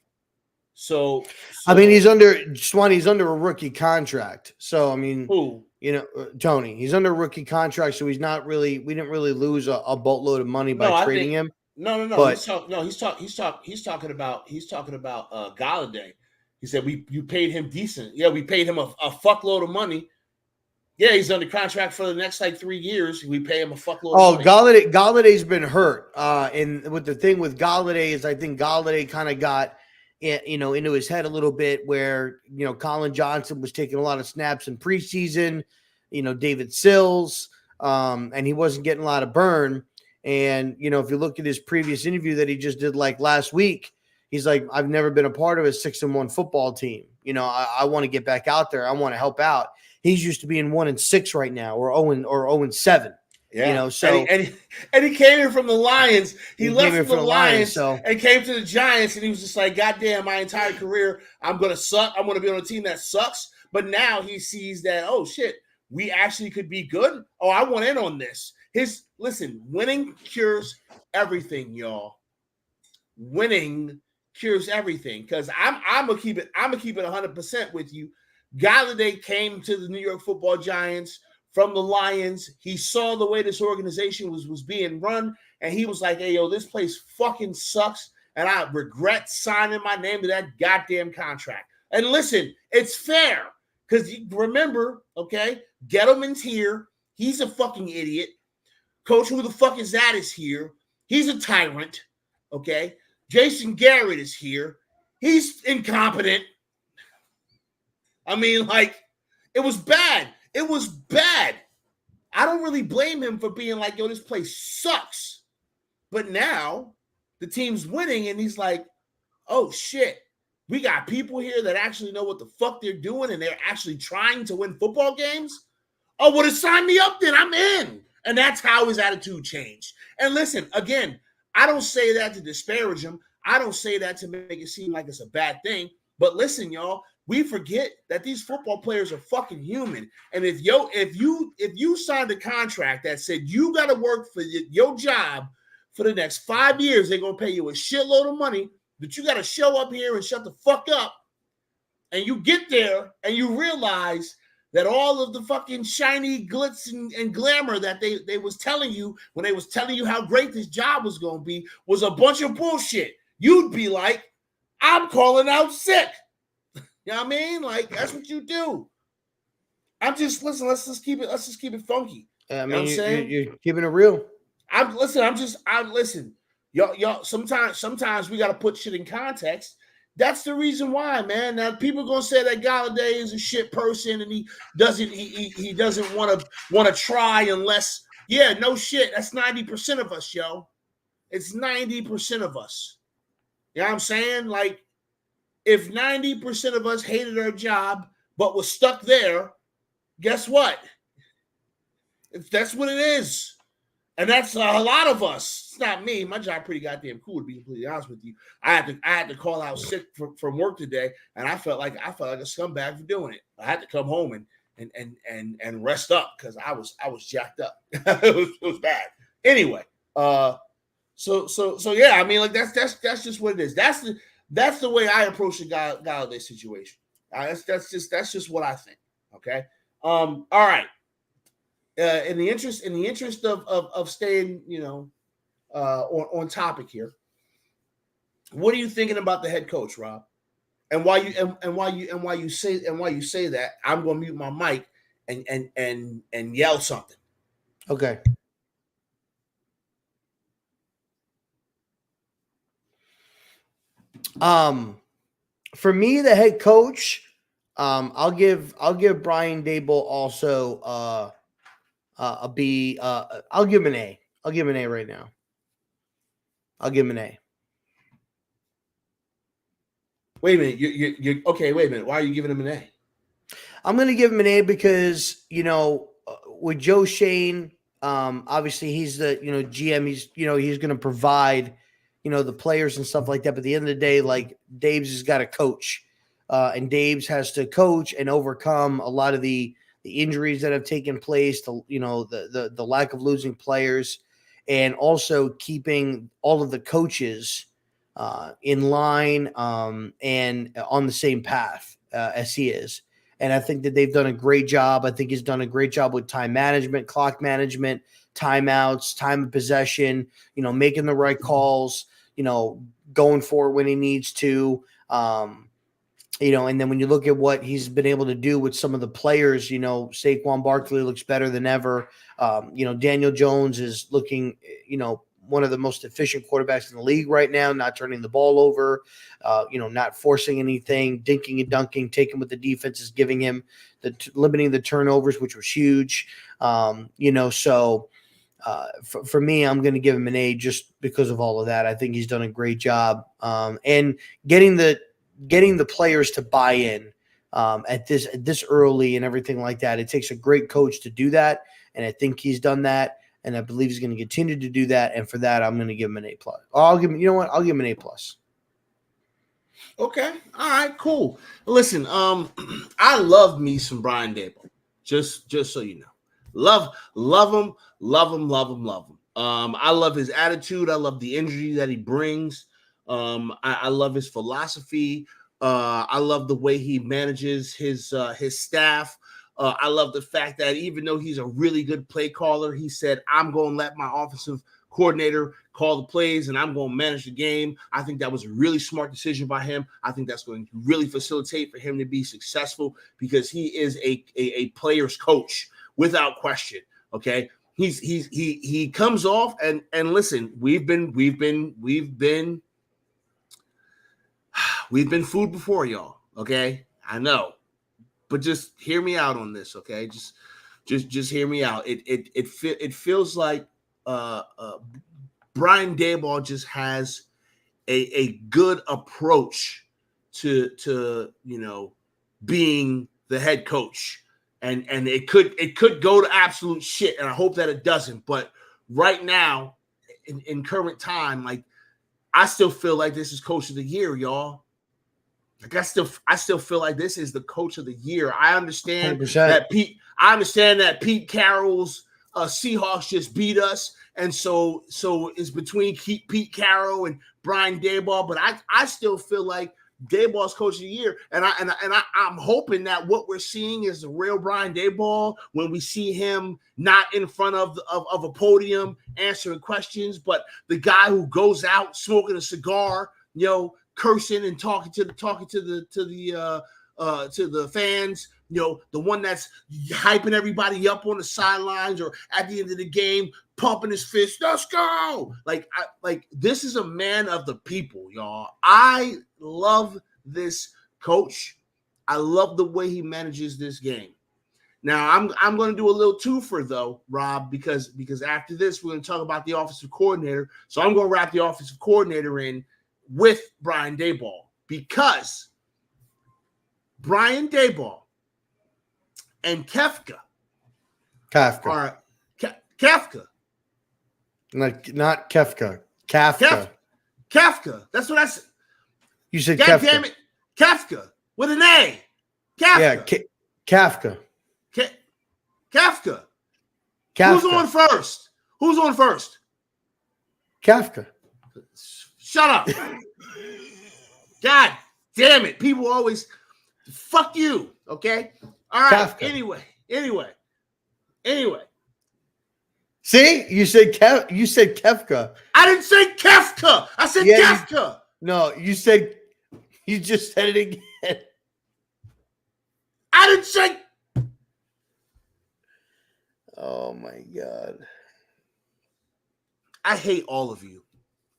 So I mean, he's under a rookie contract. So I mean, who? Tony, he's under a rookie contract, so we didn't really lose a boatload of money by trading him. No. But, he's talking about Galladay. He said you paid him decent. Yeah, we paid him a fuckload of money. Yeah, he's under contract for the next 3 years. We pay him a fuckload of money. Galladay's been hurt. And with the thing with Galladay is I think Galladay kind of got into his head a little bit where, Colin Johnson was taking a lot of snaps in preseason, David Sills, and he wasn't getting a lot of burn. And, if you look at his previous interview that he just did last week, he's like, I've never been a part of a 6-1 football team. I want to get back out there. I want to help out. He's used to being 1-6 right now, or 0-7. Yeah, so and he came here from the Lions. He left from the Lions and came to the Giants, and he was just like, God damn, my entire career, I'm gonna suck. I'm gonna be on a team that sucks. But now he sees that, oh shit, we actually could be good. Oh, I want in on this. Winning cures everything, y'all. Winning cures everything. Because I'm gonna keep it 100% with you. Galladay came to the New York Football Giants from the Lions. He saw the way this organization was being run, and he was like, hey, yo, this place fucking sucks, and I regret signing my name to that goddamn contract. And listen, it's fair, because remember, okay, Gettleman's here. He's a fucking idiot. Coach, who the fuck is that, is here. He's a tyrant, okay? Jason Garrett is here. He's incompetent. I mean, it was bad. It was bad. I don't really blame him for being like, yo, this place sucks. But now the team's winning, and he's like, oh, shit. We got people here that actually know what the fuck they're doing, and they're actually trying to win football games. Oh, well, sign me up then. I'm in. And that's how his attitude changed. And listen, again, I don't say that to disparage him. I don't say that to make it seem like it's a bad thing. But listen, y'all, we forget that these football players are fucking human. And if you signed a contract that said you got to work for your job for the next 5 years, they're going to pay you a shitload of money, but you got to show up here and shut the fuck up. And you get there and you realize that all of the fucking shiny glitz and glamour that they was telling you when they was telling you how great this job was going to be was a bunch of bullshit. You'd be like, I'm calling out sick. You know what I mean? That's what you do. Let's just keep it funky. I mean, you know what I'm saying? You're keeping it real. Listen. Y'all, sometimes we got to put shit in context. That's the reason why, man. Now people are gonna say that Galladay is a shit person and he doesn't want to try unless, yeah, no shit. That's 90% of us, yo. It's 90% of us. You know what I'm saying? If 90% of us hated our job but was stuck there, guess what? That's what it is. And that's a lot of us. It's not me. My job pretty goddamn cool, to be completely honest with you. I had to call out sick from work today, and I felt like a scumbag for doing it. I had to come home and rest up because I was jacked up. it was bad. Anyway, so yeah. I mean, like that's just what it is. That's the way I approach the Galladay situation. That's just what I think. Okay. All right. In the interest of staying, on topic here, what are you thinking about the head coach, Rob? And why you say that? I'm going to mute my mic and yell something. Okay. For me, the head coach, I'll give Brian Dable also a B. I'll give him an A. I'll give him an A right now. I'll give him an A. Wait a minute. You okay? Wait a minute. Why are you giving him an A? I'm going to give him an A because with Joe Shane, obviously he's the GM. He's going to provide the players and stuff like that. But at the end of the day, like Dave's has got to coach, and Dave's has to coach and overcome a lot of the injuries that have taken place, the lack of losing players, and also keeping all of the coaches in line and on the same path as he is. And I think that they've done a great job. I think he's done a great job with time management, clock management, timeouts, time of possession, making the right calls, going for it when he needs to. And then when you look at what he's been able to do with some of the players, Saquon Barkley looks better than ever. Daniel Jones is looking, one of the most efficient quarterbacks in the league right now, not turning the ball over, not forcing anything, dinking and dunking, taking what the defense is giving him, limiting the turnovers, which was huge. So for me, I'm going to give him an A just because of all of that. I think he's done a great job. And getting the players to buy in at this early and everything like that. It takes a great coach to do that, and I think he's done that, and I believe he's going to continue to do that. And for that, I'm going to give him an A+. I'll give him an A+. Okay, all right, cool. Listen, I love me some Brian Dable. Just so you know, love him. I love his attitude. I love the energy that he brings. I love his philosophy. I love the way he manages his staff. I love the fact that even though he's a really good play caller, he said, I'm going to let my offensive coordinator call the plays and I'm going to manage the game. I think that was a really smart decision by him. I think that's going to really facilitate for him to be successful because he is a player's coach without question. Okay. He comes off and listen, we've been food before, y'all. Okay, I know, but just hear me out on this. Okay, just hear me out. It feels like Brian Daboll just has a good approach to being the head coach, and it could go to absolute shit, and I hope that it doesn't. But right now, in current time, like I still feel like this is coach of the year, y'all. Like I still feel like this is the coach of the year. I understand 100%. that Pete Carroll's Seahawks just beat us, and so it's between Pete Carroll and Brian Daboll. But I still feel like Daboll's coach of the year, and I'm hoping that what we're seeing is the real Brian Daboll when we see him not in front of a podium answering questions, but the guy who goes out smoking a cigar, cursing and talking to the fans, the one that's hyping everybody up on the sidelines or at the end of the game, pumping his fist. Let's go! Like this is a man of the people, y'all. I love this coach. I love the way he manages this game. Now I'm going to do a little twofer though, Rob, because after this we're going to talk about the offensive coordinator. So I'm going to wrap the offensive coordinator in with Brian Daboll because Brian Daboll and Kafka Not Kefka. Kafka. Kafka. That's what I said. You said God Kefka. damn it. Kafka. With an A. Kafka. Yeah, Kafka. Kafka. Kafka. Who's on first? Kafka. Shut up. God damn it. People always fuck you. Okay. All right. Kafka. Anyway. See, you said Kefka. I didn't say Kefka. I said Kafka. You just said it again. I didn't say. Oh my God. I hate all of you.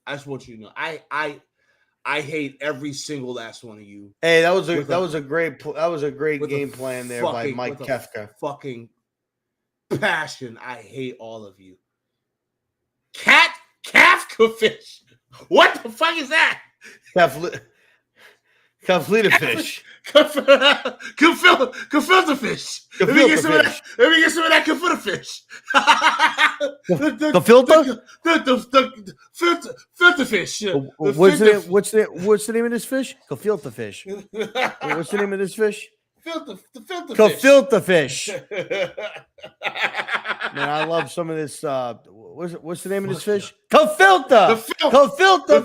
I just want you to know. I hate every single last one of you. Hey, that was a great game plan there by Mike Kefka. Fucking passion. I hate all of you. Kafka fish. What the fuck is that? Kaflita fish. Gefilte fish. Let me get some of that gefilte fish. Gefilte? Filter fish. What's the name of this fish? Gefilte fish. What's the name of this fish? Gefilte fish. Man, I love some of this. What's the name of this fish? Gefilte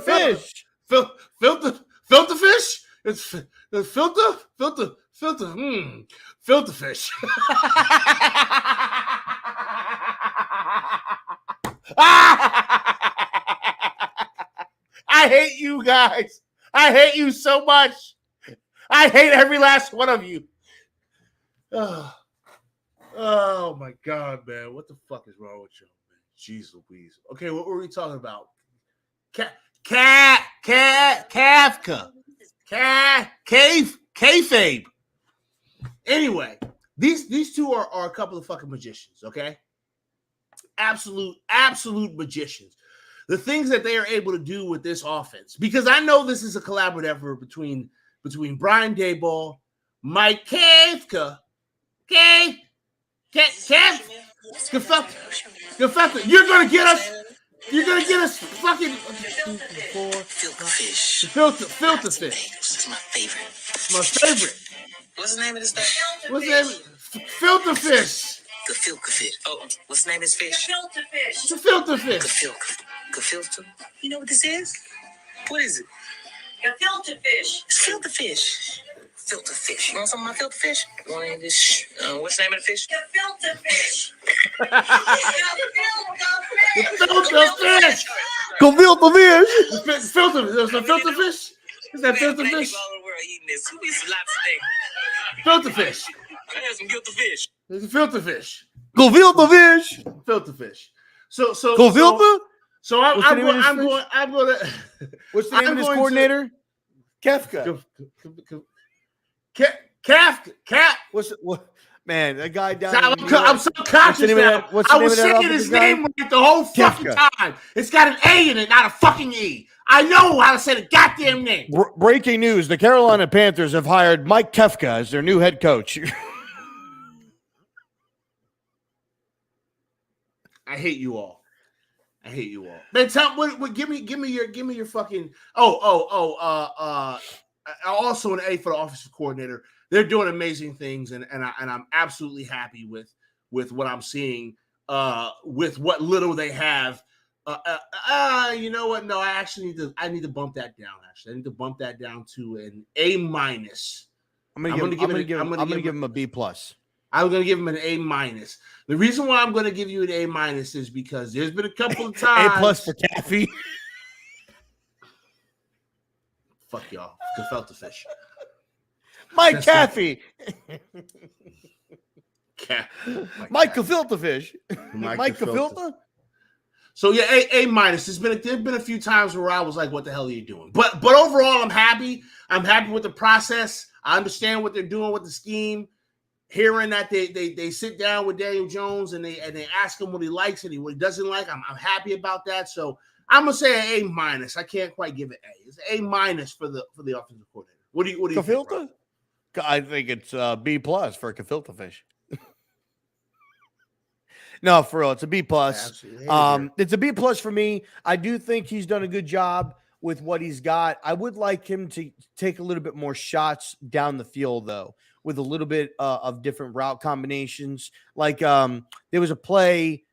fish. Filter fish? It's filter fish. I hate you guys. I hate you so much. I hate every last one of you. Oh my God, man. What the fuck is wrong with you, man? Jeez Louise. Okay, what were we talking about? Kafka. Kayfabe. Anyway, these two are a couple of fucking magicians, okay? Absolute magicians. The things that they are able to do with this offense, because I know this is a collaborative effort between Brian Daboll, Mike Kafka, Kafka. You're gonna get us fucking filter fish. It's my favorite. My favorite. What's the name of this thing? What's the name? Filter fish. Gefilte fish. Oh, what's the name of this fish? Filter fish. It's a filter fish. Gefilte. You know what this is? What is it? Gefilte fish. It's filter fish. Filter fish. You want some of my filter fish? What's the name of the fish? Gefilte fish. Filter fish. Gefilte fish. Filter. There's a filter fish. Is that filter fish? All over the world eating this. Who eats lots of things? Filter fish. I had some guilty fish. There's a filter fish. Gefilte fish. Filter fish. So Gefilte? I'm going. What's the name of this coordinator? Kefka. Kafka. Man, that guy down. I'm so conscious now. I was saying his name right the whole fucking time. It's got an A in it, not a fucking E. I know how to say the goddamn name. Breaking news: the Carolina Panthers have hired Mike Kefka as their new head coach. I hate you all. Man, what give me your fucking also an A for the offensive coordinator. They're doing amazing things, and I'm absolutely happy with what I'm seeing with what little they have. You know what? No, I need to bump that down. Actually, I need to bump that down to an A minus. I'm gonna give him a B plus. I'm going to give him an A minus. The reason why I'm going to give you an A minus is because there's been a couple of times. A plus for Caffey. Fuck y'all. Gefilte fish. Mike Caffey. Mike Gefilte fish. Mike Gefilte. So yeah, A minus. There's been a few times where I was like, "What the hell are you doing?" But overall, I'm happy. I'm happy with the process. I understand what they're doing with the scheme. Hearing that they sit down with Daniel Jones and they ask him what he likes and what he doesn't like, I'm happy about that. So I'm gonna say an A minus. I can't quite give it A. It's A minus for the offensive coordinator. What do you Gefilte? think? I think it's B plus for Gefilte fish. No, for real, it's a B plus. Absolutely. Hated it. It's a B plus for me. I do think he's done a good job with what he's got. I would like him to take a little bit more shots down the field, though, with a little bit of different route combinations. Like there was a play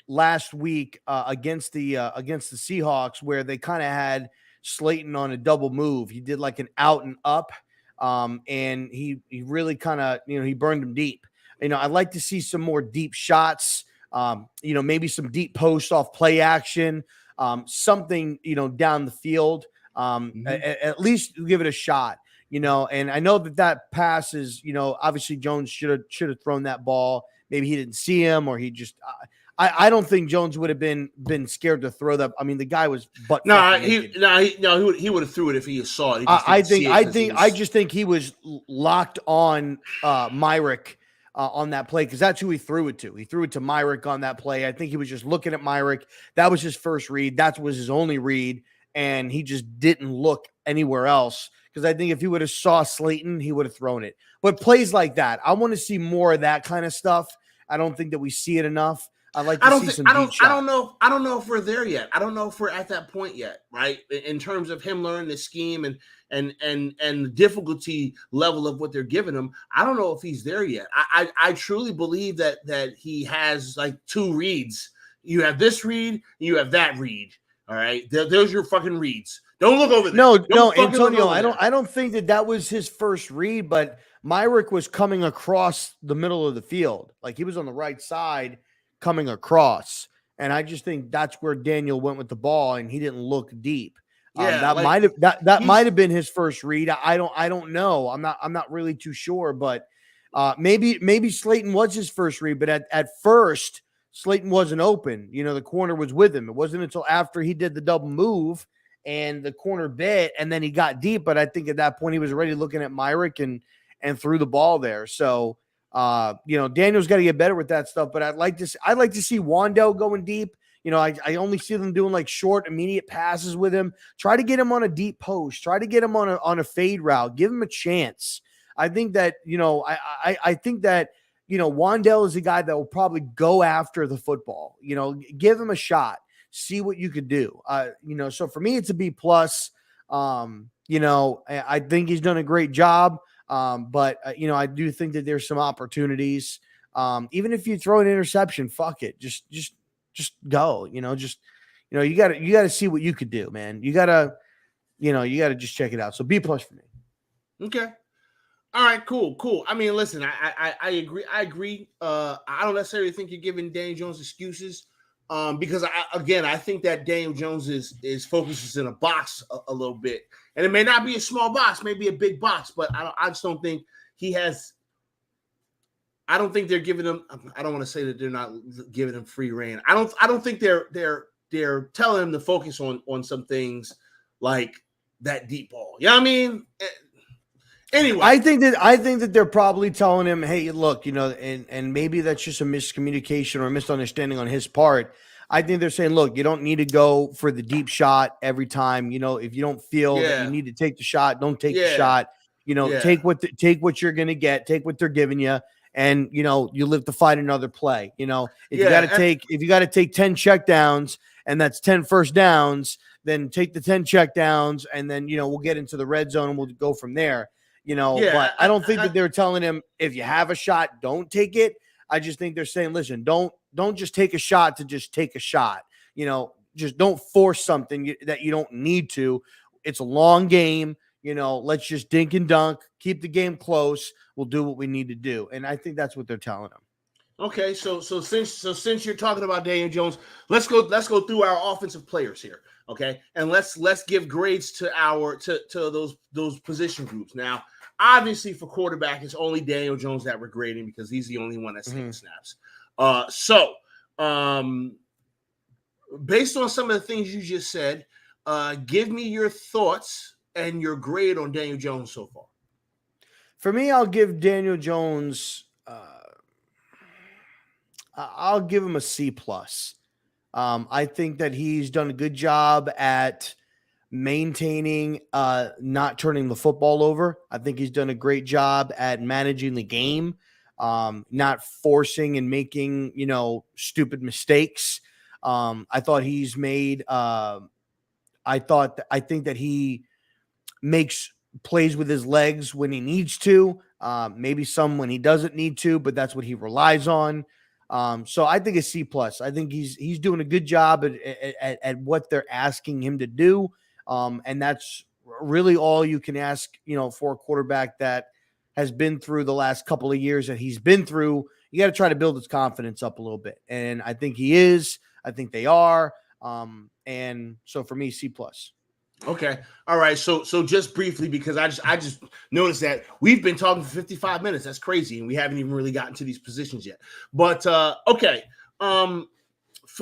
last week against the Seahawks where they kind of had Slayton on a double move. He did like an out and up, and he really kind of he burned him deep. I'd like to see some more deep shots. Maybe some deep post off play action, something down the field. At least give it a shot. And I know that pass is obviously Jones should have thrown that ball. Maybe he didn't see him, or he just. I don't think Jones would have been scared to throw that. I mean, the guy was he would have threw it if he saw it. I just think he was locked on Myrick on that play because that's who he threw it to. He threw it to Myrick on that play. I think he was just looking at Myrick. That was his first read. That was his only read, and he just didn't look anywhere else. Because I think if he would have saw Slayton, he would have thrown it. But plays like that, I want to see more of that kind of stuff. I don't think that we see it enough. I'd like to see some deep shots. I don't know if we're there yet. I don't know if we're at that point yet, right? In terms of him learning the scheme and the difficulty level of what they're giving him. I don't know if he's there yet. I truly believe that he has like two reads. You have this read, you have that read. All right. There's your fucking reads. Don't look over there. No, Antonio, I don't think that was his first read, but Myrick was coming across the middle of the field. Like he was on the right side coming across. And I just think that's where Daniel went with the ball and he didn't look deep. That might have been his first read. I don't know. I'm not really too sure, but maybe Slayton was his first read, but at first Slayton wasn't open. The corner was with him. It wasn't until after he did the double move and the corner bit and then he got deep. But I think at that point he was already looking at Myrick and threw the ball there. So Daniel's got to get better with that stuff, but I'd like to see Wandell going deep. I only see them doing like short, immediate passes with him. Try to get him on a deep post. Try to get him on a fade route. Give him a chance. I think that, I think that, Wandell is a guy that will probably go after the football. Give him a shot. See what you could do. So for me, it's a B plus. I think he's done a great job. But I do think that there's some opportunities. Even if you throw an interception, fuck it. Just go, you gotta see what you could do, man. You gotta just check it out. So B plus for me. Okay. All right, cool. I mean, listen, I agree. I don't necessarily think you're giving Daniel Jones excuses. Because I think that Daniel Jones is focuses in a box a little bit, and it may not be a small box, maybe a big box, but I just don't think he has. I don't think they're giving him. I don't want to say that they're not giving him free reign. I don't think they're telling him to focus on some things like that deep ball. You know what I mean? Anyway, I think that they're probably telling him, hey, look, and maybe that's just a miscommunication or a misunderstanding on his part. I think they're saying, look, you don't need to go for the deep shot every time. If you don't feel that you need to take the shot, don't take the shot. Take what you're going to get, take what they're giving you. And, you live to fight another play. If you got to take 10 checkdowns and that's 10 first downs, then take the 10 checkdowns and then, we'll get into the red zone and we'll go from there. But I don't think that they're telling him if you have a shot, don't take it. I just think they're saying, listen, don't just take a shot to just take a shot. Just don't force something that you don't need to. It's a long game. Let's just dink and dunk, keep the game close. We'll do what we need to do. And I think that's what they're telling him. Okay. So since you're talking about Daniel Jones, let's go through our offensive players here. Okay. And let's give grades to those position groups. Now, obviously for quarterback, it's only Daniel Jones that we're grading because he's the only one that's taking snaps. Based on some of the things you just said, give me your thoughts and your grade on Daniel Jones so far. For me, I'll give Daniel Jones, I'll give him a C plus. I think that he's done a good job at maintaining, not turning the football over. I think he's done a great job at managing the game. not forcing and making, stupid mistakes. I thought he's made, I think that he makes plays with his legs when he needs to, maybe some when he doesn't need to, but that's what he relies on. So I think it's C plus. I think he's doing a good job at what they're asking him to do. And that's really all you can ask, for a quarterback that has been through the last couple of years that he's been through. You got to try to build his confidence up a little bit. And I think he is. I think they are. And so for me, C plus. Okay. All right. So just briefly, because I just noticed that we've been talking for 55 minutes. That's crazy. And we haven't even really gotten to these positions yet. But okay.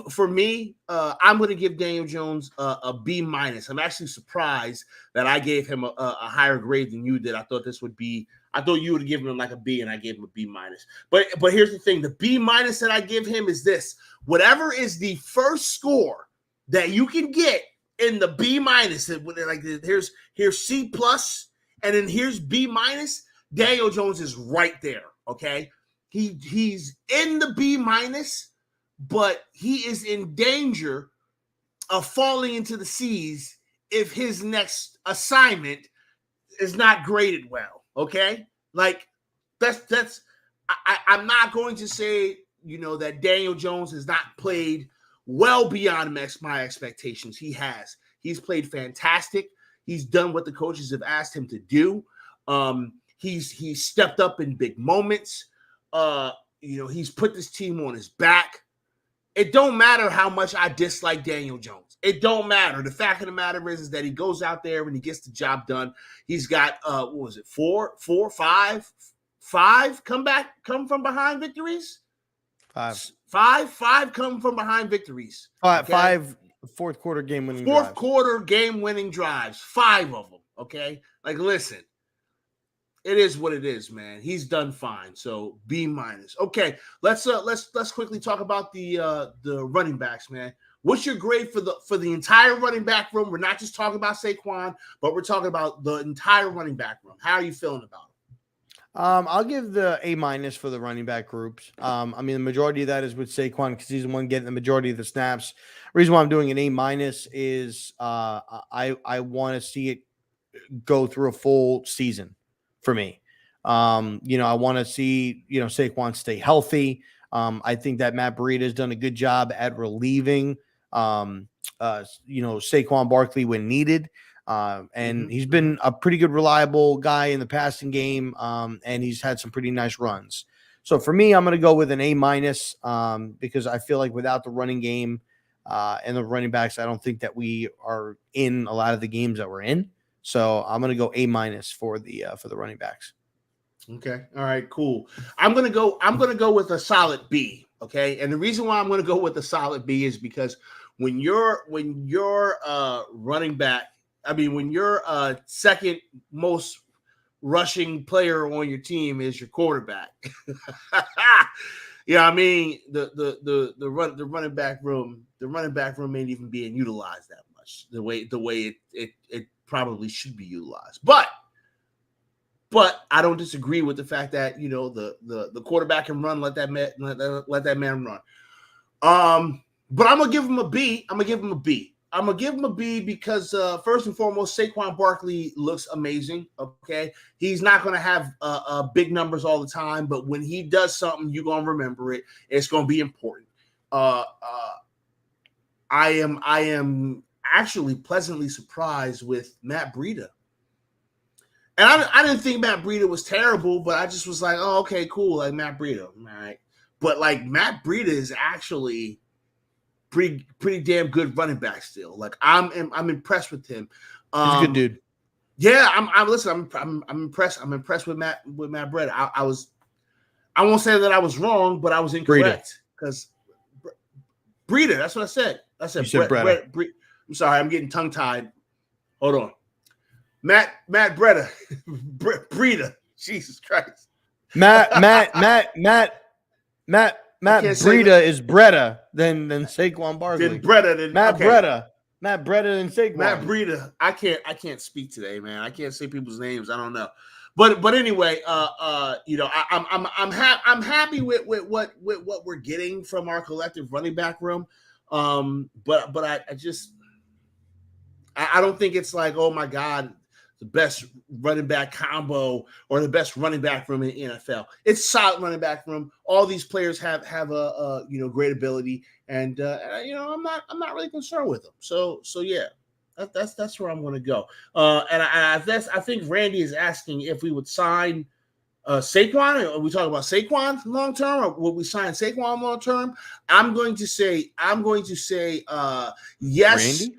For me, I'm going to give Daniel Jones a B minus. I'm actually surprised that I gave him a higher grade than you did. I thought you would have given him like a B, and I gave him a B minus. But here's the thing: the B minus that I give him is this: whatever is the first score that you can get in the B minus, like here's C plus, and then here's B minus. Daniel Jones is right there. Okay, he's in the B minus, but he is in danger of falling into the C's if his next assignment is not graded well. Okay, like that's I'm not going to say that Daniel Jones has not played well beyond my expectations. He has. He's played fantastic. He's done what the coaches have asked him to do. He's stepped up in big moments. He's put this team on his back. It don't matter how much I dislike Daniel Jones. It don't matter. The fact of the matter is that he goes out there and he gets the job done. He's got five come from behind victories? Five come from behind victories. Five fourth quarter game winning drives. Quarter game winning drives. 5 of them. Okay. Like, listen, it is what it is, man. He's done fine. So B minus. Okay. Let's quickly talk about the running backs, man. What's your grade for the entire running back room? We're not just talking about Saquon, but we're talking about the entire running back room. How are you feeling about it? I'll give the A minus for the running back groups. The majority of that is with Saquon because he's the one getting the majority of the snaps. Reason why I'm doing an A minus is I want to see it go through a full season for me. I want to see Saquon stay healthy. I think that Matt Breida has done a good job at relieving Saquon Barkley when needed. And he's been a pretty good, reliable guy in the passing game. And he's had some pretty nice runs. So for me, I'm going to go with an A minus because I feel like without the running game and the running backs, I don't think that we are in a lot of the games that we're in. So I'm going to go A minus for the running backs. Okay. All right, cool. I'm going to go with a solid B. Okay. And the reason why I'm going to go with a solid B is because when you're running back, when your second most rushing player on your team is your quarterback, the running back room ain't even being utilized that much the way it probably should be utilized. But I don't disagree with the fact that the quarterback can run, let that man run. But I'm gonna give him a B. I'm gonna give him a B because first and foremost, Saquon Barkley looks amazing. Okay, he's not gonna have big numbers all the time, but when he does something, you're gonna remember it. It's gonna be important. I am actually pleasantly surprised with Matt Breida. And I didn't think Matt Breida was terrible, but I just was like, oh, okay, cool, like Matt Breida, all right. But like Matt Breida is actually pretty damn good running back still. Like I'm impressed with him. He's a good dude. Yeah, I'm impressed. I'm impressed with Matt Breida. I won't say that I was wrong, but I was incorrect because Breida. That's what I said. I said Breida. I'm sorry, I'm getting tongue tied. Hold on. Matt Breida. Breida. Jesus Christ. Matt Breida is Breida than Saquon Barkley. Then Breida. Matt Breida than Saquon. Matt Breida. I can't speak today, man. I can't say people's names. I don't know. but anyway, I'm happy with what we're getting from our collective running back room. But I don't think it's like, oh my God, the best running back combo or the best running back room in the NFL. It's solid running back room. All these players have a great ability, and I'm not really concerned with them. So yeah, that's where I'm going to go. And I think Randy is asking if we would sign Saquon. Are we talking about Saquon long term, or would we sign Saquon long term? I'm going to say yes. Randy?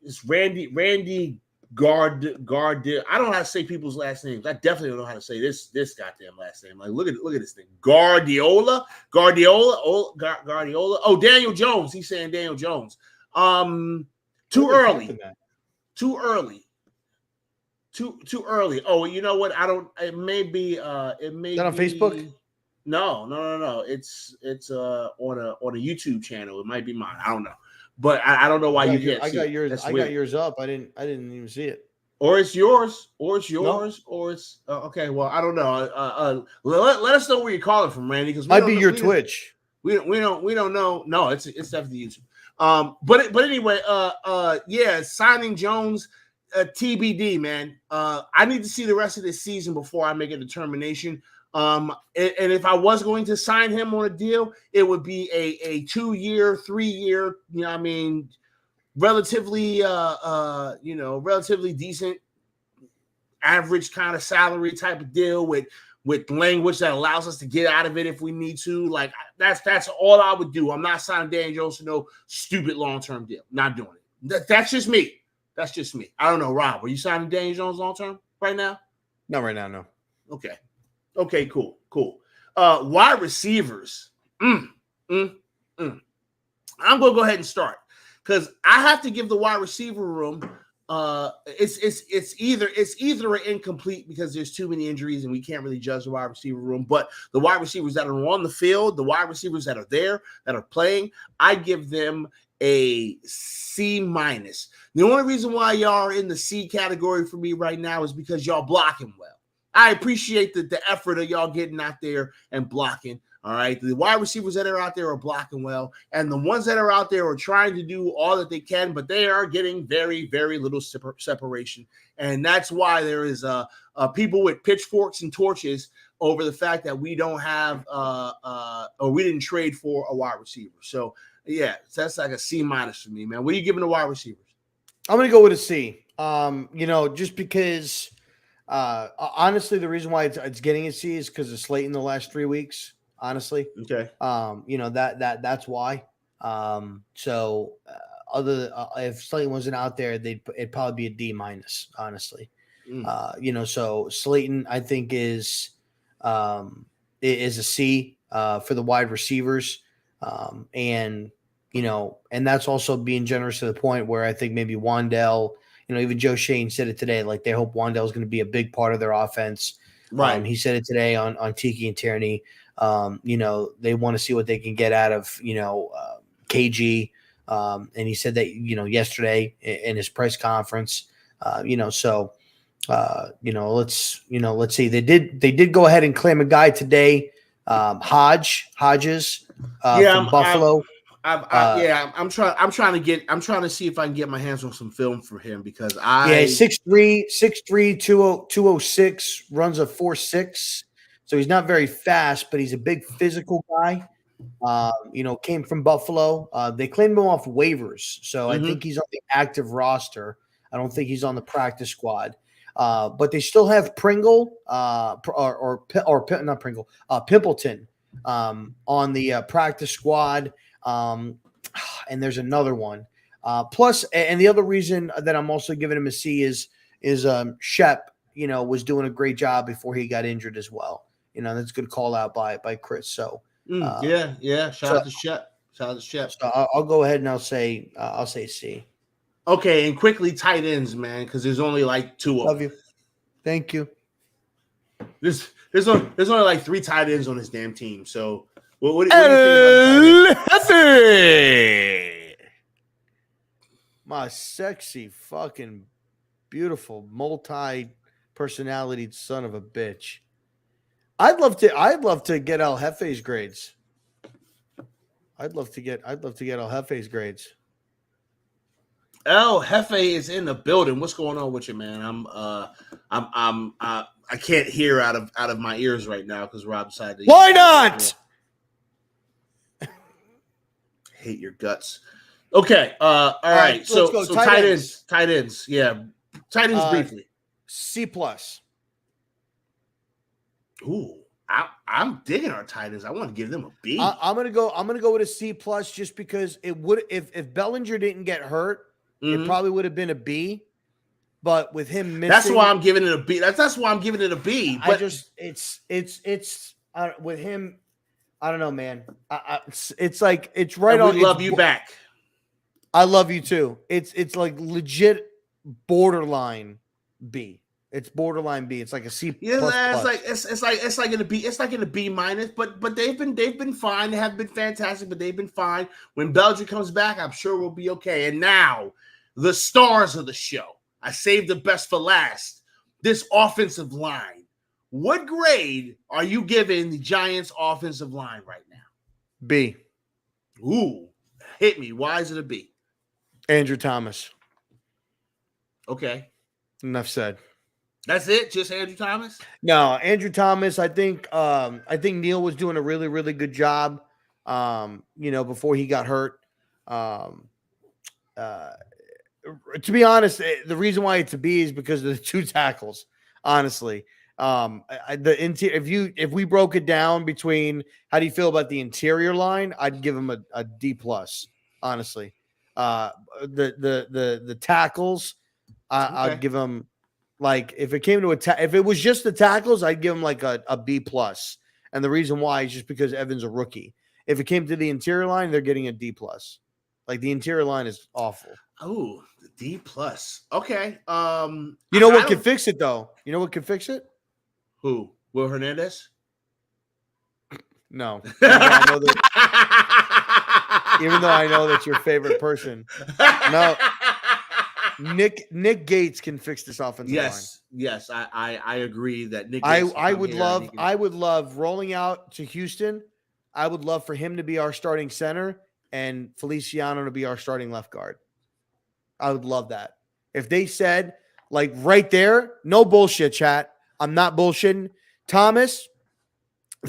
It's Randy Gard. I don't know how to say people's last names. I definitely don't know how to say this goddamn last name. Like, look at this thing. Guardiola. Oh, Daniel Jones. He's saying Daniel Jones. Too early. Too early. Oh, you know what? It may be. It may. Is that on Facebook? No. It's on a YouTube channel. It might be mine. I don't know. But I don't know why you can't. I got yours. That's I weird. got yours up. I didn't even see it. Or it's yours. No. Or it's okay. Well, I don't know. Let us know where you're calling from, Randy. Because might be your Twitch. We don't know. No, it's definitely YouTube. But anyway, yeah, signing Jones, TBD, man. I need to see the rest of this season before I make a determination. And if I was going to sign him on a deal, it would be a 2-year, 3-year, relatively relatively decent average kind of salary type of deal with language that allows us to get out of it if we need to. Like, that's all I would do. I'm not signing Dan Jones to no stupid long-term deal. Not doing it. That's just me. I don't know, Rob. Are you signing Dan Jones long-term right now? Not right now, no. Okay, cool. Wide receivers. I'm going to go ahead and start because I have to give the wide receiver room. It's either an incomplete because there's too many injuries and we can't really judge the wide receiver room. But the wide receivers that are on the field, the wide receivers that are there that are playing, I give them a C-. The only reason why y'all are in the C category for me right now is because y'all blocking well. I appreciate the effort of y'all getting out there and blocking. All right. The wide receivers that are out there are blocking well. And the ones that are out there are trying to do all that they can, but they are getting very, very little separation. And that's why there is people with pitchforks and torches over the fact that we don't have or we didn't trade for a wide receiver. So, yeah, that's like a C- for me, man. What are you giving the wide receivers? I'm going to go with a C. Just because honestly, the reason why it's getting a C is because it's late in the last 3 weeks. Honestly, okay. That's why. If Slayton wasn't out there, it'd probably be a D-. Honestly, so Slayton I think is a C for the wide receivers, and that's also being generous to the point where I think maybe Wan'Dale. Even Joe Shane said it today. Like, they hope Wan'Dale is going to be a big part of their offense. Right. He said it today on Tiki and Tierney. They want to see what they can get out of KG. And he said that yesterday in his press conference. Let's see. They did go ahead and claim a guy today. Hodges from Buffalo. I'm trying to see if I can get my hands on some film for him because 6'3", 206, runs a 4.6. So he's not very fast, but he's a big physical guy. Came from Buffalo. They claimed him off waivers, so I think he's on the active roster. I don't think he's on the practice squad. But they still have Pringle Pimpleton on the practice squad. And there's another one. Plus, and the other reason that I'm also giving him a C is Shep, was doing a great job before he got injured as well. That's a good call out by Chris. So yeah. Shout out to Shep. So I'll go ahead and I'll say C. Okay, and quickly tight ends, man, because there's only like 2 of them. Love you. Thank you. There's only like 3 tight ends on this damn team. So what do you think about my sexy fucking beautiful multi-purpose personality son of a bitch. I'd love to get El Jefe's grades. I'd love to get El Jefe's grades. El Jefe is in the building. What's going on with you, man? I can't hear out of my ears right now because Rob decided to. Why not? Hate your guts. Okay. All right. So let's go. So Tight ends. Tight ends. Yeah. Tight ends briefly. C+. Ooh. I'm digging our tight ends. I want to give them a B. I'm gonna go with a C+ just because it would if Bellinger didn't get hurt, it probably would have been a B. But with him missing, that's why I'm giving it a B. That's why I'm giving it a B. But it's with him. I don't know, man. It's like it's right on. We love you back. I love you too. It's like legit borderline B. It's borderline B. It's like a C++. Yeah, it's like in a B. It's like in a B minus. But they've been fine. They have been fantastic, but they've been fine. When Belgium comes back, I'm sure we'll be okay. And now, the stars of the show. I saved the best for last. This offensive line. What grade are you giving the Giants' offensive line right now? B. Ooh, hit me. Why is it a B? Andrew Thomas. Okay. Enough said. That's it? Just Andrew Thomas? No, Andrew Thomas. I think Neil was doing a really, really good job. Before he got hurt. To be honest, the reason why it's a B is because of the two tackles. Honestly, if we broke it down between how do you feel about the interior line, I'd give him a D+. Honestly, the tackles, I'd give him like if it came to if it was just the tackles, I'd give him like a B+. And the reason why is just because Evan's a rookie. If it came to the interior line, they're getting a D+. Like the interior line is awful. Oh, the D+. Okay. You know what can fix it though? You know what can fix it? Who? Will Hernandez? No. Even though I know that's your favorite person. No. Nick Gates can fix this offensive line. Yes, I agree that Nick. I would love rolling out to Houston. I would love for him to be our starting center and Feliciano to be our starting left guard. I would love that. If they said, like right there, no bullshit, chat. I'm not bullshitting. Thomas,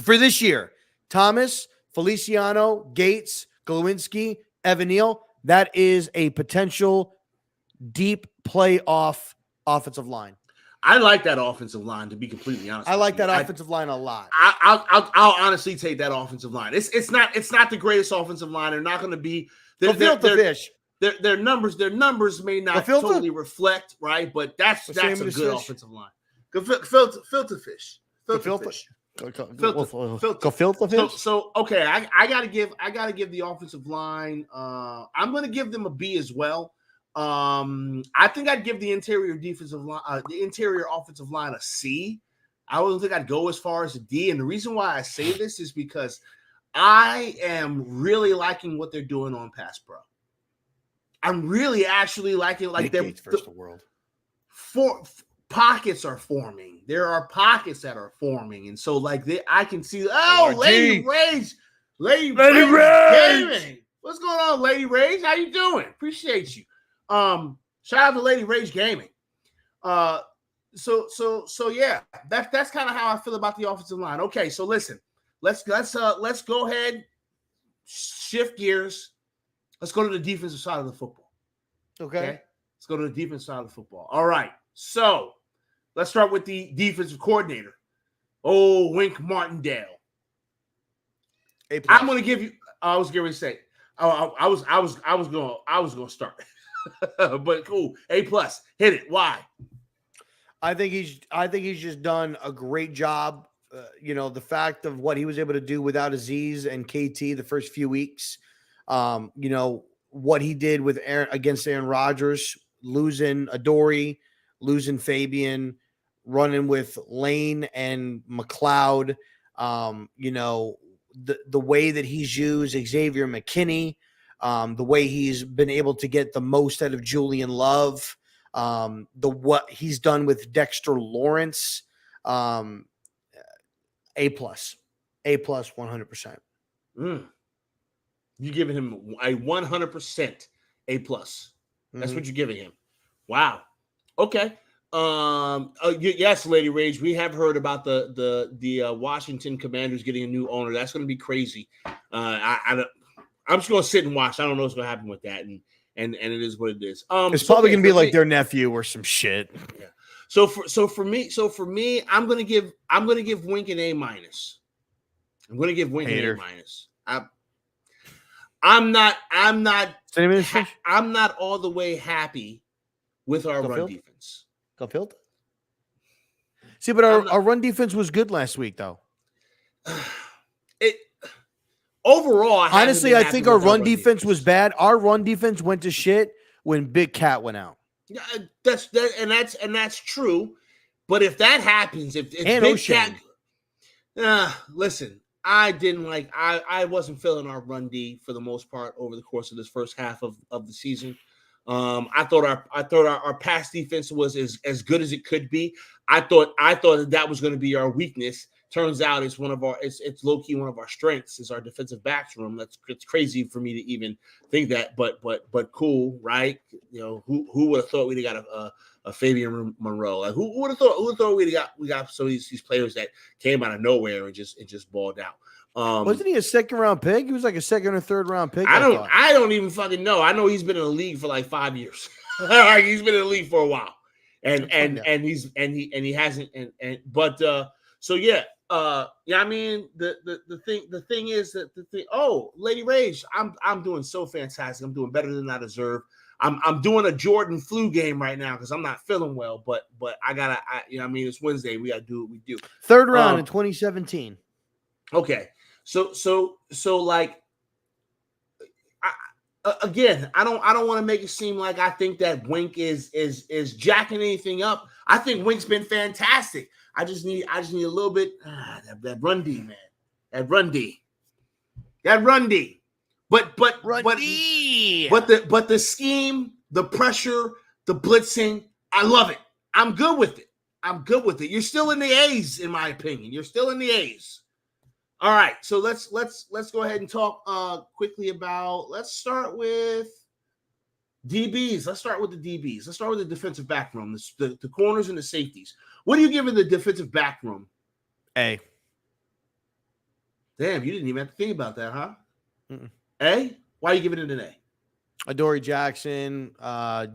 for this year, Thomas, Feliciano, Gates, Glowinski, Evan Neal, that is a potential deep playoff offensive line. I like that offensive line, to be completely honest. I like that offensive line a lot. I'll honestly take that offensive line. It's not the greatest offensive line. They're not going to be. Their numbers may not totally reflect, right? But that's a good offensive line. Filter fish. So okay, I gotta give the offensive line. I'm gonna give them a B as well. I think I'd give the interior offensive line a C. I don't think I'd go as far as a D. And the reason why I say this is because I am really liking what they're doing on pass pro. I'm really actually liking pockets are forming. There are pockets that are forming, and so I can see. Oh, Lady Rage. What's going on, Lady Rage? How you doing? Appreciate you. Shout out to Lady Rage Gaming. So yeah, that's kind of how I feel about the offensive line. Okay, so listen, let's go ahead, shift gears. Let's go to the defensive side of the football. Okay? Let's go to the defensive side of the football. All right. So let's start with the defensive coordinator. Oh, Wink Martindale. I'm going to give you. I was going to say. I was going to start. But cool. A+. Hit it. Why? I think he's just done a great job. The fact of what he was able to do without Aziz and KT the first few weeks. What he did with against Aaron Rodgers, losing Adoree, losing Fabian, running with Lane and McLeod. The way that he's used Xavier McKinney, the way he's been able to get the most out of Julian Love. What he's done with Dexter Lawrence, A+, 100%. You giving him a 100% A+. That's what you're giving him. Wow. Okay. Yes, Lady Rage, we have heard about the Washington Commanders getting a new owner. That's going to be crazy. I'm just going to sit and watch. I don't know what's going to happen with that, and it is what it is. It's probably going to be like their nephew or some shit. Yeah. So for me, I'm going to give Wink an A-. I'm going to give Wink Hater. an A-. I'm not all the way happy with our run defense. Go Field. See, but our run defense was good last week, though. Overall, honestly, I think our run defense was bad. Our run defense went to shit when Big Cat went out. Yeah, that's true. But if that happens, if and Big O'Shea. Cat, listen, I wasn't feeling our run D for the most part over the course of this first half of the season. I thought our pass defense was as good as it could be. I thought that was going to be our weakness. Turns out it's it's low key one of our strengths is our defensive backs room. It's crazy for me to even think that, but cool, right? You know, who would have thought we'd have got a Fabian Monroe? Like who would have thought we got some of these players that came out of nowhere and just balled out. Wasn't he a second round pick? He was like a second or third round pick. I don't even fucking know. I know he's been in the league for like 5 years. He's been in the league for a while, and he hasn't. So yeah. I mean the thing is that Lady Rage, I'm doing so fantastic. I'm doing better than I deserve. I'm doing a Jordan flu game right now because I'm not feeling well, but it's Wednesday. We gotta do what we do. Third round in 2017. Okay. So like again, I don't want to make it seem like I think that Wink is jacking anything up. I think Wink's been fantastic. I just need a little bit that run D, man. That run D. But the scheme, the pressure, the blitzing, I love it. I'm good with it. You're still in the A's, in my opinion. You're still in the A's. All right, so let's go ahead and talk quickly about. Let's start with DBs. Let's start with the DBs. Let's start with the defensive back room, the corners and the safeties. What are you giving the defensive back room? A. Damn, you didn't even have to think about that, huh? A? Why are you giving it an A? Adoree Jackson,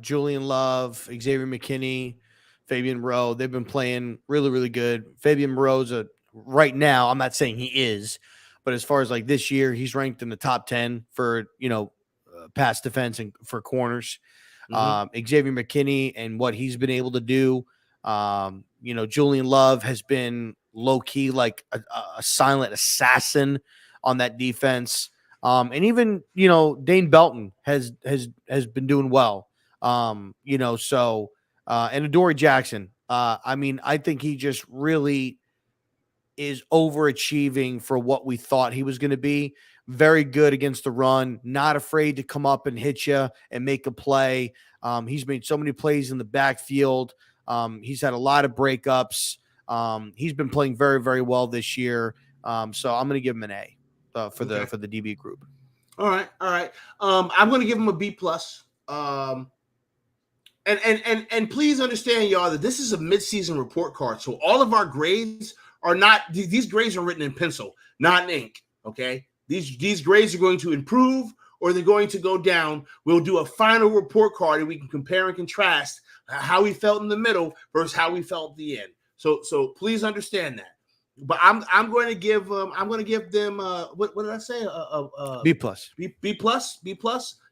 Julian Love, Xavier McKinney, Fabian Moreau. They've been playing really, really good. Fabian Moreau's right now, I'm not saying he is, but as far as like this year, he's ranked in the top 10 for, pass defense and for corners. Xavier McKinney and what he's been able to do. Julian Love has been low key like a silent assassin on that defense. And even, Dane Belton has been doing well. And Adoree Jackson, I think he just really is overachieving for what we thought he was going to be. Very good against the run, not afraid to come up and hit you and make a play. He's made so many plays in the backfield. He's had a lot of breakups. He's been playing very, very well this year. So I'm going to give him an A for the DB group. All right. I'm going to give him a B+. And please understand, y'all, that this is a midseason report card. So all of our grades are not, these grades are written in pencil, not in ink. Okay. These grades are going to improve or they're going to go down. We'll do a final report card and we can compare and contrast how we felt in the middle versus how we felt at the end. So please understand that. But I'm going to give them what did I say? B+. B+.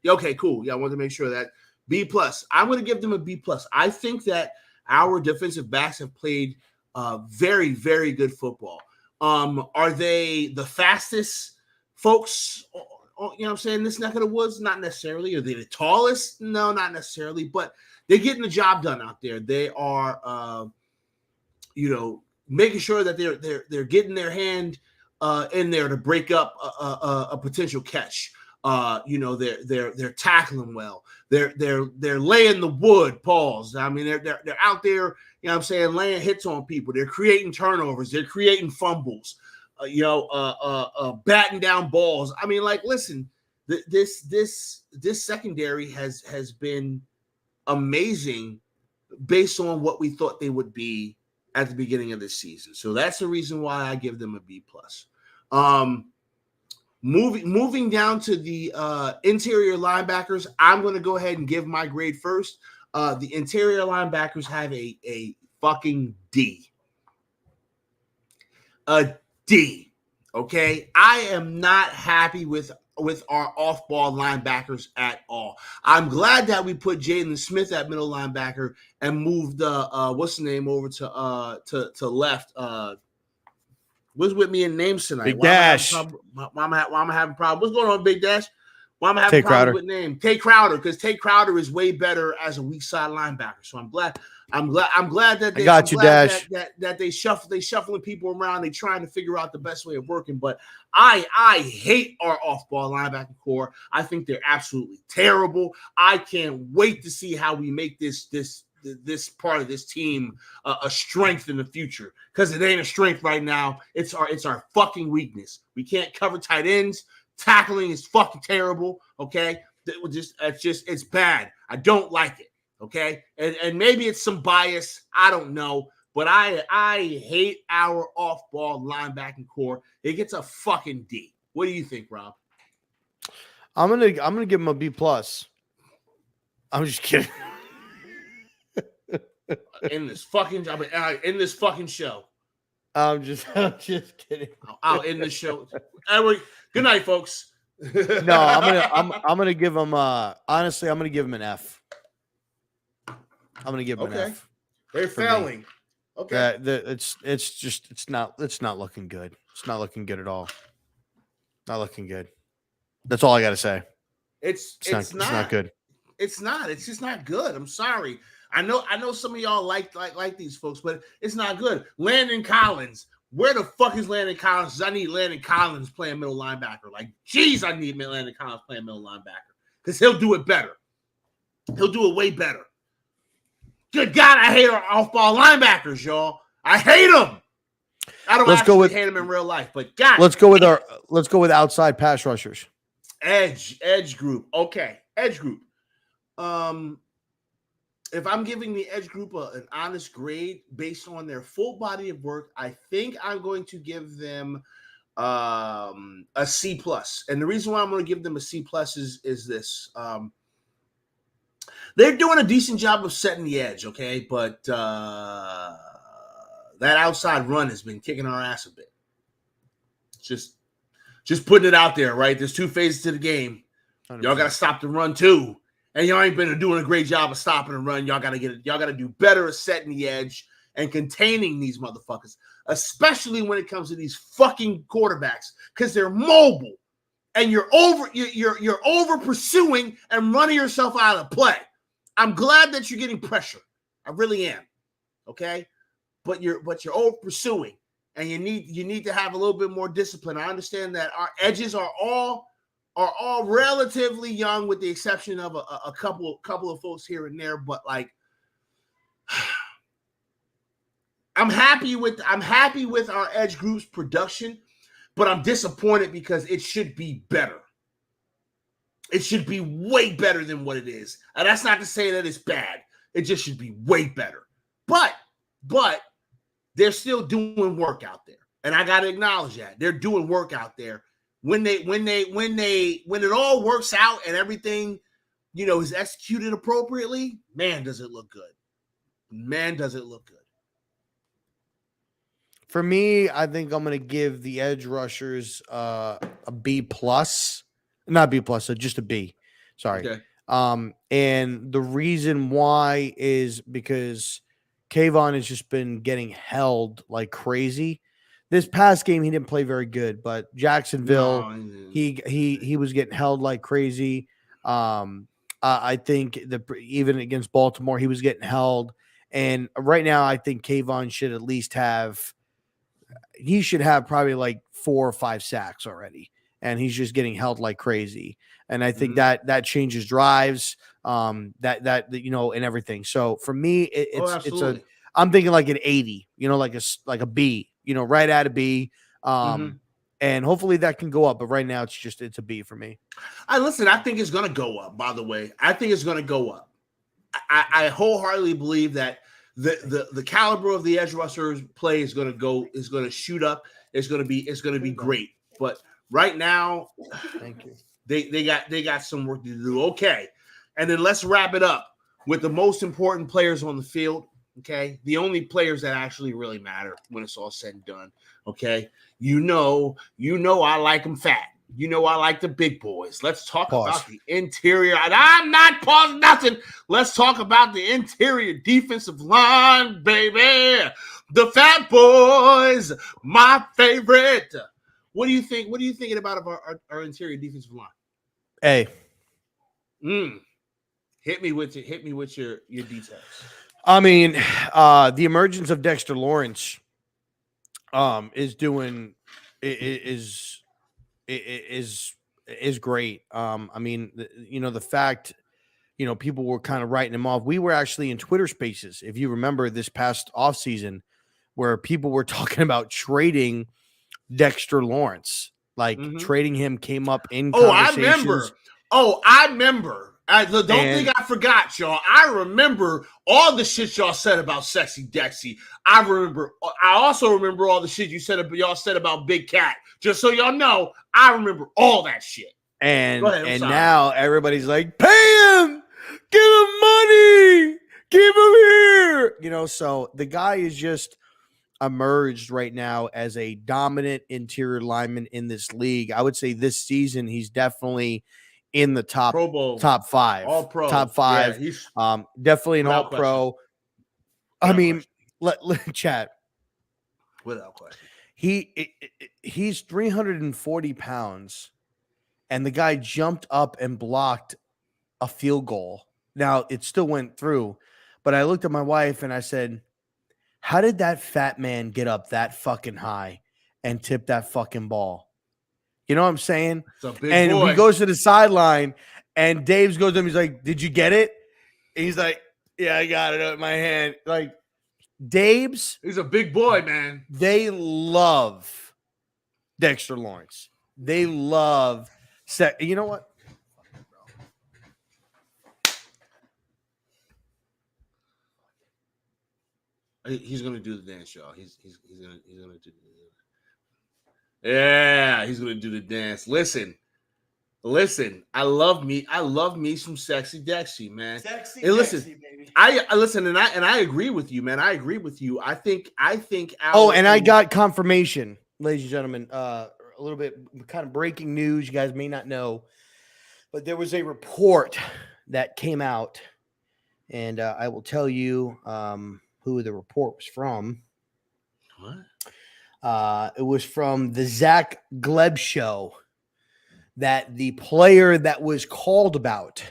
Yeah, okay, cool. Yeah, I wanted to make sure that B+. I'm going to give them a B+. I think that our defensive backs have played very, very good football. Are they the fastest folks? You know what I'm saying? This neck of the woods, not necessarily. Are they the tallest? No, not necessarily. But they're getting the job done out there. They are, making sure that they're getting their hand in there to break up a potential catch. They're tackling well. They're laying the wood. Pause. I mean, they're out there. You know what I'm saying, laying hits on people. They're creating turnovers. They're creating fumbles. Batting down balls. I mean, like, listen, this secondary has been amazing based on what we thought they would be at the beginning of this season. So that's the reason why I give them a B+. Moving down to the interior linebackers, I'm going to go ahead and give my grade first. The interior linebackers have a fucking D. A D. Okay? I am not happy with our off-ball linebackers at all. I'm glad that we put Jaden Smith at middle linebacker and moved what's the name over to left. What's with me in names tonight? Big Dash. Why am I having problems? What's going on, Big Dash? Why am I having Tay Crowder. problems with name? Tay Crowder, because Tay Crowder is way better as a weak side linebacker. So I'm glad that they got you, Dash. that they shuffling people around. They trying to figure out the best way of working. But I hate our off-ball linebacking core. I think they're absolutely terrible. I can't wait to see how we make this part of this team a strength in the future, because it ain't a strength right now. It's our fucking weakness. We can't cover tight ends. Tackling is fucking terrible. Okay, it's bad. I don't like it. Okay, and maybe it's some bias. I don't know, but I hate our off-ball linebacking core. It gets a fucking D. What do you think, Rob? I'm gonna give him a B+. I'm just kidding. In this fucking show. I'm just kidding. I'll end the show. Anyway, good night, folks. No, I'm gonna give him honestly, I'm gonna give him an F. I'm gonna give him an F. They're failing. Okay. It's not looking good. It's not looking good at all. Not looking good. That's all I gotta say. It's not good. It's not. It's just not good. I'm sorry. I know some of y'all like these folks, but it's not good. Landon Collins. Where the fuck is Landon Collins? I need Landon Collins playing middle linebacker. Like, geez, I need Landon Collins playing middle linebacker, because he'll do it better. He'll do it way better. Good God, I hate our off-ball linebackers, y'all. I hate them. I don't actually hate them in real life, but God. Let's go with outside pass rushers. Edge group. Okay, edge group. If I'm giving the edge group an honest grade based on their full body of work, I think I'm going to give them a C+. And the reason why I'm going to give them a C+ is this. They're doing a decent job of setting the edge, okay? But that outside run has been kicking our ass a bit. Just putting it out there, right? There's two phases to the game. 100%. Y'all got to stop the run too. And y'all ain't been doing a great job of stopping the run. Y'all got to do better at setting the edge and containing these motherfuckers, especially when it comes to these fucking quarterbacks, because they're mobile and you're over pursuing and running yourself out of the play. I'm glad that you're getting pressure. I really am. Okay? But you're over pursuing, and you need to have a little bit more discipline. I understand that our edges are all relatively young, with the exception of a couple of folks here and there. But like, I'm happy with our edge group's production, but I'm disappointed because it should be better. It should be way better than what it is. And that's not to say that it's bad. It just should be way better. But they're still doing work out there. And I got to acknowledge that. They're doing work out there. When it all works out and everything, is executed appropriately, man, does it look good. Man, does it look good. For me, I think I'm going to give the edge rushers a B+. Not B+, just a B. Sorry. Okay. And the reason why is because Kayvon has just been getting held like crazy. This past game, he didn't play very good, but Jacksonville, he was getting held like crazy. I think even against Baltimore, he was getting held. And right now, I think Kayvon should at least have probably like 4 or 5 sacks already. and he's just getting held like crazy. And I think Mm-hmm. that changes drives, that you know, and everything. So for me, Absolutely. I'm thinking like an 80, you know, like a B, you know, right at a B. Mm-hmm. And hopefully that can go up. But right now it's a B for me. Listen, I think it's going to go up, by the way. I think it's going to go up. I wholeheartedly believe that the caliber of the edge rushers play is going to shoot up. It's going to be great. But right now, Thank you. they got some work to do. Okay. And then let's wrap it up with the most important players on the field. Okay. The only players that actually really matter when it's all said and done. Okay. You know, I like them fat. You know, I like the big boys. Let's talk about the interior. And I'm not pausing nothing. Let's talk about the interior defensive line, baby. The fat boys, my favorite. What do you think? What are you thinking about our interior defensive line? A. Hit me with your details. I mean, the emergence of Dexter Lawrence is great. I mean, you know, the fact, you know, people were kind of writing him off. We were actually in Twitter Spaces, if you remember, this past offseason, where people were talking about trading Dexter Lawrence, like trading him came up in conversations. I remember. Don't think I forgot, y'all. I remember all the shit y'all said about Sexy Dexy. I also remember all the shit y'all said about Big Cat. Just so y'all know, I remember all that shit. And now everybody's like, pay him, give him money, give him here. You know, so the guy is just emerged right now as a dominant interior lineman in this league. I would say this season he's definitely in the top 5, all pro, top 5. Yeah, definitely an all pro. I mean, let chat. Without question. He's 340 pounds, and the guy jumped up and blocked a field goal. Now it still went through, but I looked at my wife and I said, how did that fat man get up that fucking high and tip that fucking ball? You know what I'm saying? And boy. He goes to the sideline, and Dave's goes to him. He's like, did you get it? And he's like, yeah, I got it in my hand. Like, Dave's. He's a big boy, man. They love Dexter Lawrence. They love. You know what? He's gonna do the dance, y'all. He's gonna do the. Yeah, he's gonna do the dance. Listen. I love me some Sexy Dexy, man. Sexy Dexy, baby. I listen, and I agree with you, man. I agree with you. I think. I got confirmation, ladies and gentlemen. A little bit kind of breaking news. You guys may not know, but there was a report that came out, and I will tell you who the report was from. What? It was from the Zach Gleb show. That the player that was called about,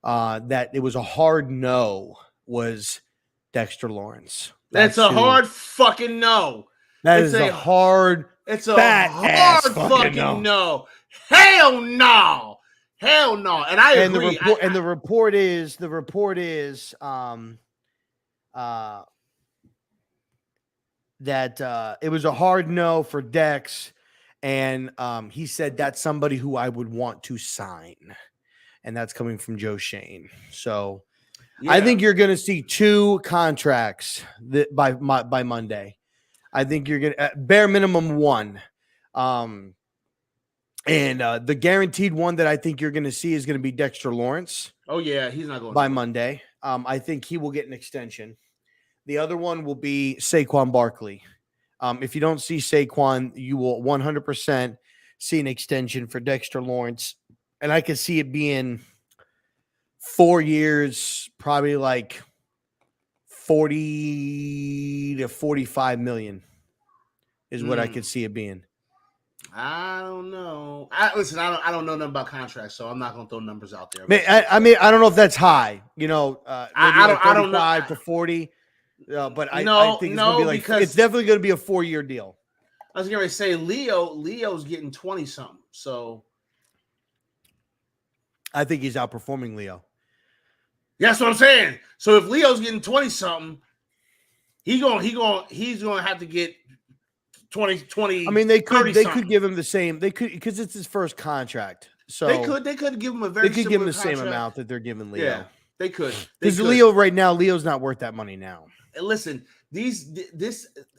that it was a hard no, was Dexter Lawrence. That's a hard fucking no. It's a hard fucking no. Hell no. And I agree. The report is that it was a hard no for Dex. And he said that's somebody who I would want to sign. And that's coming from Joe Shane. So yeah. I think you're going to see 2 contracts by Monday. I think you're going to bare minimum 1. And the guaranteed one that I think you're going to see is going to be Dexter Lawrence. Oh, yeah. He's not going by Monday. I think he will get an extension. The other one will be Saquon Barkley. If you don't see Saquon, you will 100% see an extension for Dexter Lawrence. And I could see it being 4 years, probably like 40 to 45 million is what I could see it being. I don't know. I don't know nothing about contracts, so I'm not going to throw numbers out there. I mean, I don't know if that's high. You know, I don't know. 35 to 40. But I think it's going to be it's definitely going to be a 4-year deal. I was going to say Leo's getting 20 something. So I think he's outperforming Leo. that's what I'm saying. So if Leo's getting 20 something, he's gonna have to get 20. I mean, they could something. give him the same. They could, because it's his first contract. So they could give him a very they could give him the similar same contract. amount that they're giving Leo. Yeah, they could. Because Leo right now, Leo's not worth that money now. And listen,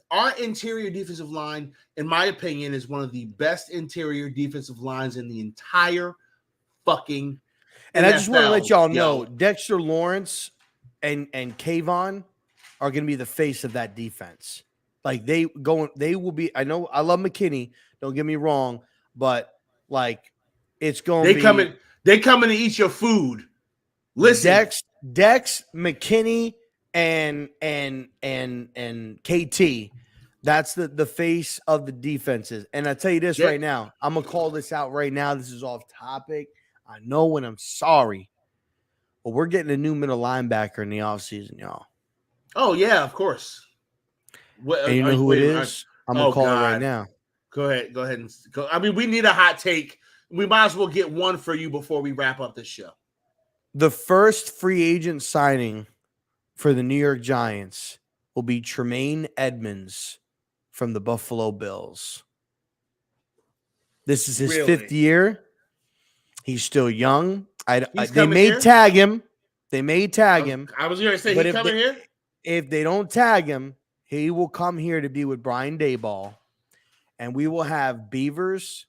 our interior defensive line, in my opinion, is one of the best interior defensive lines in the entire fucking And NFL, I just want to let y'all know, Dexter Lawrence and Kayvon are going to be the face of that defense. Like they will be. I know I love McKinney. Don't get me wrong, but like it's going to be. They coming to eat your food. Listen, Dex, McKinney, and KT. That's the face of the defenses. And I tell you this right now, I'm gonna call this out right now. This is off topic. I know, and I'm sorry, but we're getting a new middle linebacker in the offseason, y'all. Oh yeah, of course. And you know who it is? I'm gonna call it right now. Go ahead and go. I mean, we need a hot take. We might as well get one for you before we wrap up this show. The first free agent signing for the New York Giants will be Tremaine Edmonds from the Buffalo Bills. This is his 5th year. He's still young. They may tag him. They may tag him. I was going to say, he's coming here? If they don't tag him, he will come here to be with Brian Daboll, and we will have Beavers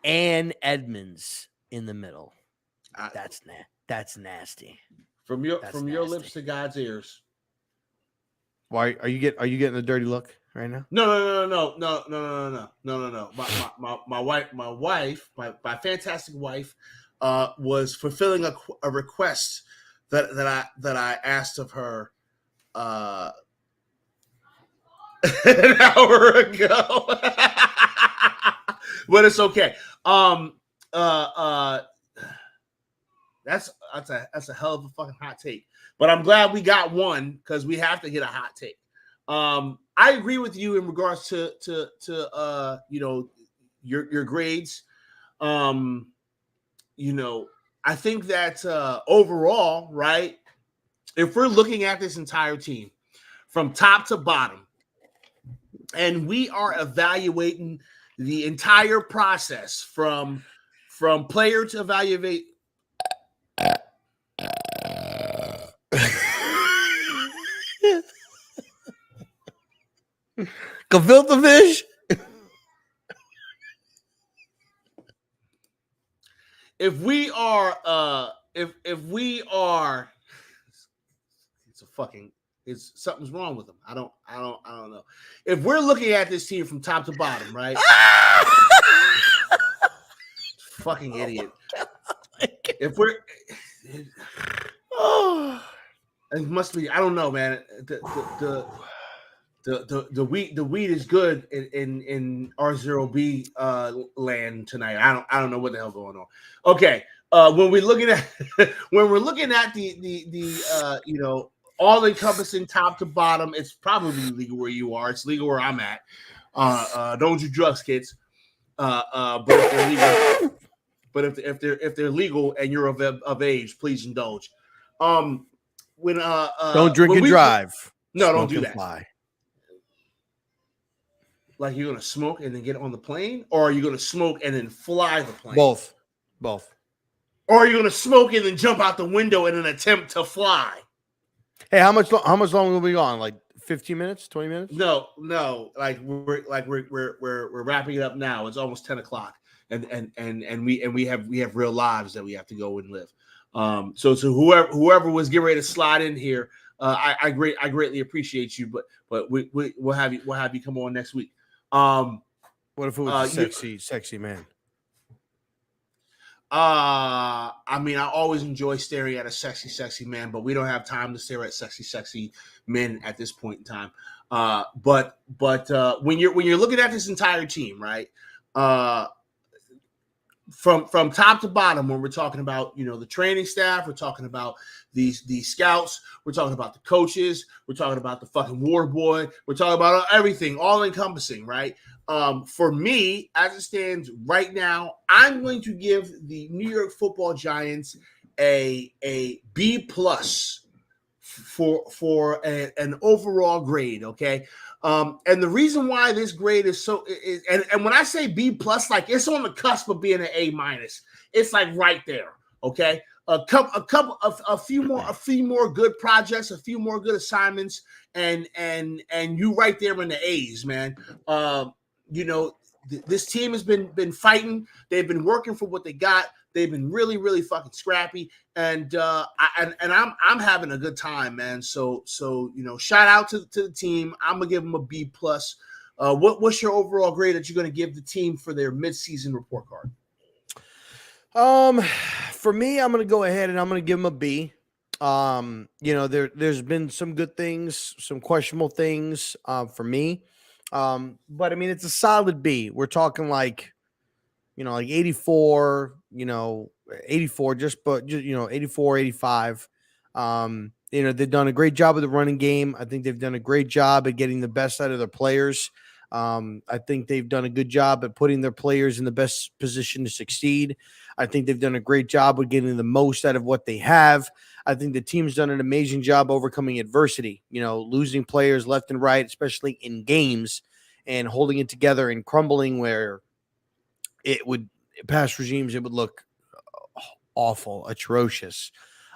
and Edmonds in the middle. That's nasty. From your lips to God's ears. Why are you getting a dirty look right now? No. My fantastic wife, was fulfilling a request that I asked of her an hour ago. But it's okay. That's a hell of a fucking hot take. But I'm glad we got one because we have to hit a hot take. I agree with you in regards to your grades. I think that overall, right, if we're looking at this entire team from top to bottom, and we are evaluating the entire process from player to evaluate. Gefilte fish. If we are, something's wrong with them. I don't know. If we're looking at this team from top to bottom, right? Fucking idiot. If we're, it must be. I don't know, man. The weed is good in RZeroB land tonight. I don't know what the hell going on. Okay, when we're looking at the all encompassing top to bottom, it's probably legal where you are. It's legal where I'm at. Don't do drugs, kids. But if they're legal and you're of age, please indulge. Don't drink and drive. No, don't do that. Fly. Like you're gonna smoke and then get on the plane, or are you gonna smoke and then fly the plane? Both. Or are you gonna smoke and then jump out the window in an attempt to fly? Hey, how much longer will we gone? Like 15 minutes, 20 minutes? No. Like we're wrapping it up now. It's almost 10 o'clock, and we have real lives that we have to go and live. So whoever was getting ready to slide in here, I greatly appreciate you, but we'll have you come on next week. What if it was a sexy man? I mean, I always enjoy staring at a sexy man, but we don't have time to stare at sexy men at this point in time. But when you're looking at this entire team, right? from top to bottom, when we're talking about, you know, the training staff, we're talking about these scouts, we're talking about the coaches, we're talking about the fucking war boy, we're talking about everything, all encompassing, right? For me, as it stands right now, I'm going to give the New York Football Giants a B plus for an overall grade. Okay. And the reason why this grade is so and when I say B plus, like it's on the cusp of being an A minus. It's like right there. Okay. A few more good projects, a few more good assignments, and you right there in the A's, man. You know, this team has been fighting. They've been working for what they got. They've been really, really fucking scrappy, and I'm having a good time, man. So you know, shout out to the team. I'm gonna give them a B plus. What's your overall grade that you're gonna give the team for their midseason report card? For me, I'm gonna go ahead and I'm gonna give them a B. You know, there's been some good things, some questionable things for me. But I mean, it's a solid B. We're talking like, you know, like 84, you know, 84, you know, 84, 85. You know, they've done a great job of the running game. I think they've done a great job at getting the best out of their players. I think they've done a good job at putting their players in the best position to succeed. I think they've done a great job with getting the most out of what they have. I think the team's done an amazing job overcoming adversity, you know, losing players left and right, especially in games, and holding it together and crumbling where it would past regimes, it would look awful, atrocious.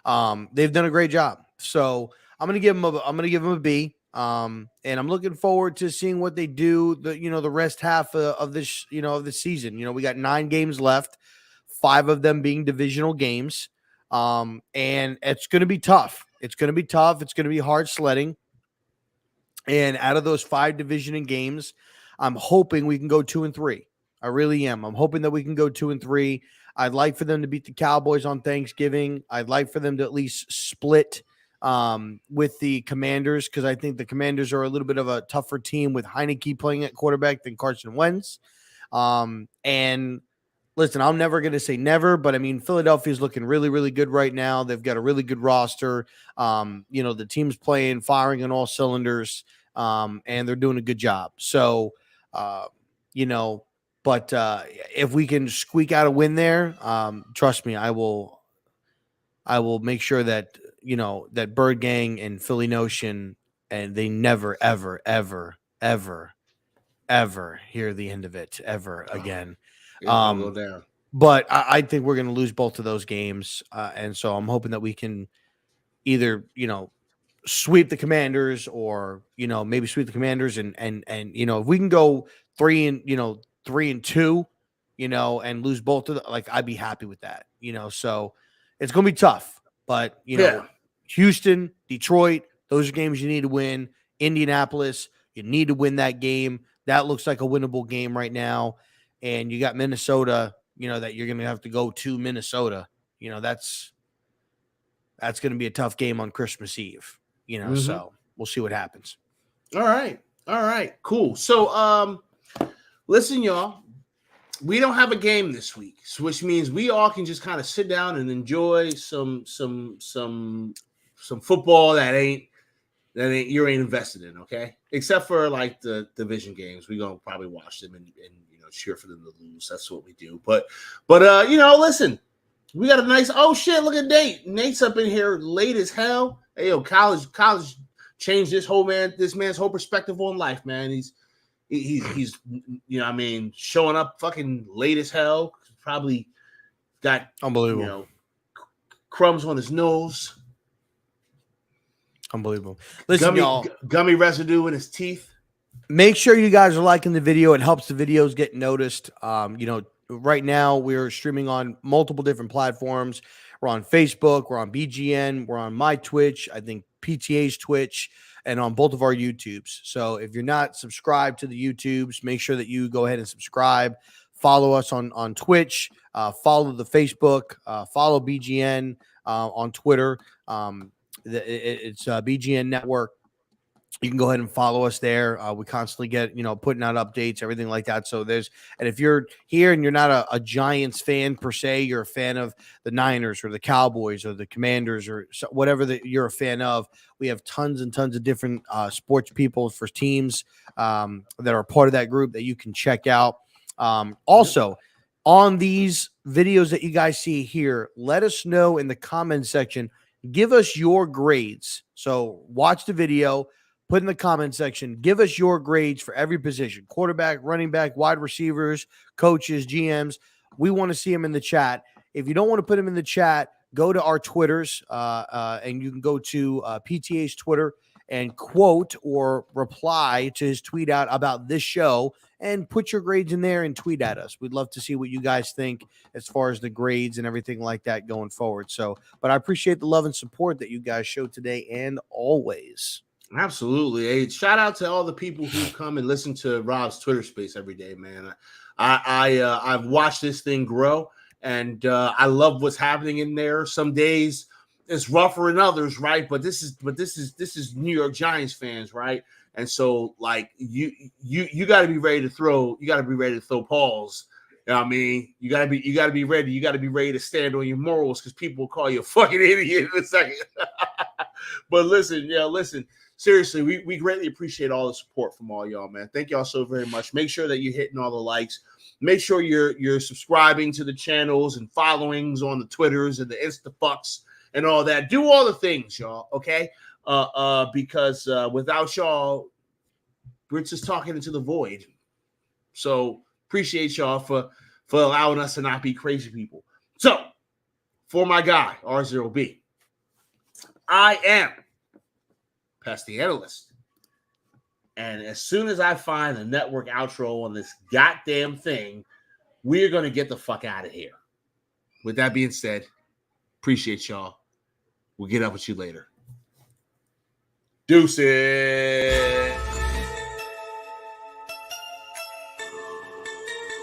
They've done a great job. So I'm going to give them a B. And I'm looking forward to seeing what they do the rest half of this, of the season. You know, we got 9 games left, 5 of them being divisional games. And it's going to be tough. It's going to be hard sledding. And out of those 5 division games, I'm hoping we can go 2-3. I really am. I'm hoping that we can go 2-3. I'd like for them to beat the Cowboys on Thanksgiving. I'd like for them to at least split with the Commanders, because I think the Commanders are a little bit of a tougher team with Heineke playing at quarterback than Carson Wentz. And listen, I'm never going to say never, but I mean, Philadelphia's looking really, really good right now. They've got a really good roster. The team's firing on all cylinders, and they're doing a good job. So, but if we can squeak out a win there, trust me, I will make sure that, that Bird Gang and Philly Notion, and they never, ever, ever, ever, ever hear the end of it ever again. Go down. But I think we're going to lose both of those games. And so I'm hoping that we can either, sweep the Commanders, or, maybe sweep the Commanders and if we can go 3-2, and lose both of them, like, I'd be happy with that, so it's going to be tough, but Houston, Detroit, those are games you need to win. Indianapolis, you need to win that game. That looks like a winnable game right now. And you got Minnesota, that you're going to have to go to Minnesota. That's going to be a tough game on Christmas Eve, so we'll see what happens. All right, cool. So, listen, y'all, we don't have a game this week, which means we all can just kind of sit down and enjoy some football that you ain't invested in, okay? Except for like the division games, we're gonna probably watch them and cheer for them to lose. That's what we do. But listen, we got a nice. Oh shit! Look at Nate. Nate's up in here late as hell. Hey, yo, college changed this man's whole perspective on life, man. He's showing up fucking late as hell. Probably got unbelievable crumbs on his nose. Unbelievable. Listen, y'all, gummy residue in his teeth. Make sure you guys are liking the video. It helps the videos get noticed. Right now we're streaming on multiple different platforms. We're on Facebook, we're on BGN, we're on my Twitch, I think PTA's Twitch, and on both of our YouTubes. So if you're not subscribed to the YouTubes, make sure that you go ahead and subscribe. Follow us on Twitch, follow the Facebook, follow BGN on Twitter. It's BGN Network. you can go ahead and follow us there. We constantly get, putting out updates, everything like that. So and if you're here and you're not a Giants fan per se, you're a fan of the Niners or the Cowboys or the Commanders or whatever that you're a fan of, we have tons and tons of different sports people for teams that are part of that group that you can check out. Also, on these videos that you guys see here, let us know in the comment section. Give us your grades. So watch the video. Put in the comment section, give us your grades for every position: quarterback, running back, wide receivers, coaches, GMs. We want to see them in the chat. If you don't want to put them in the chat, go to our Twitters, and you can go to PTA's Twitter and quote or reply to his tweet out about this show and put your grades in there and tweet at us. We'd love to see what you guys think as far as the grades and everything like that going forward. So, but I appreciate the love and support that you guys show today and always. Absolutely. Hey, shout out to all the people who come and listen to Rob's Twitter space every day, man. I've watched this thing grow, and I love what's happening in there. Some days it's rougher than others, right? But this is New York Giants fans, right? And so like you got to be ready to throw. You got to be ready to throw balls. You know what I mean? You gotta be ready. You gotta be ready to stand on your morals, because people will call you a fucking idiot in a second. But listen. Seriously, we greatly appreciate all the support from all y'all, man. Thank y'all so very much. Make sure that you're hitting all the likes. Make sure you're subscribing to the channels and followings on the Twitters and the Instafucks and all that. Do all the things, y'all, okay? Because without y'all, we're just talking into the void. So appreciate y'all for allowing us to not be crazy people. So, for my guy, RZeroB, I am Pest the Analyst. And as soon as I find the network outro on this goddamn thing, we're going to get the fuck out of here. With that being said, appreciate y'all. We'll get up with you later. Deuces.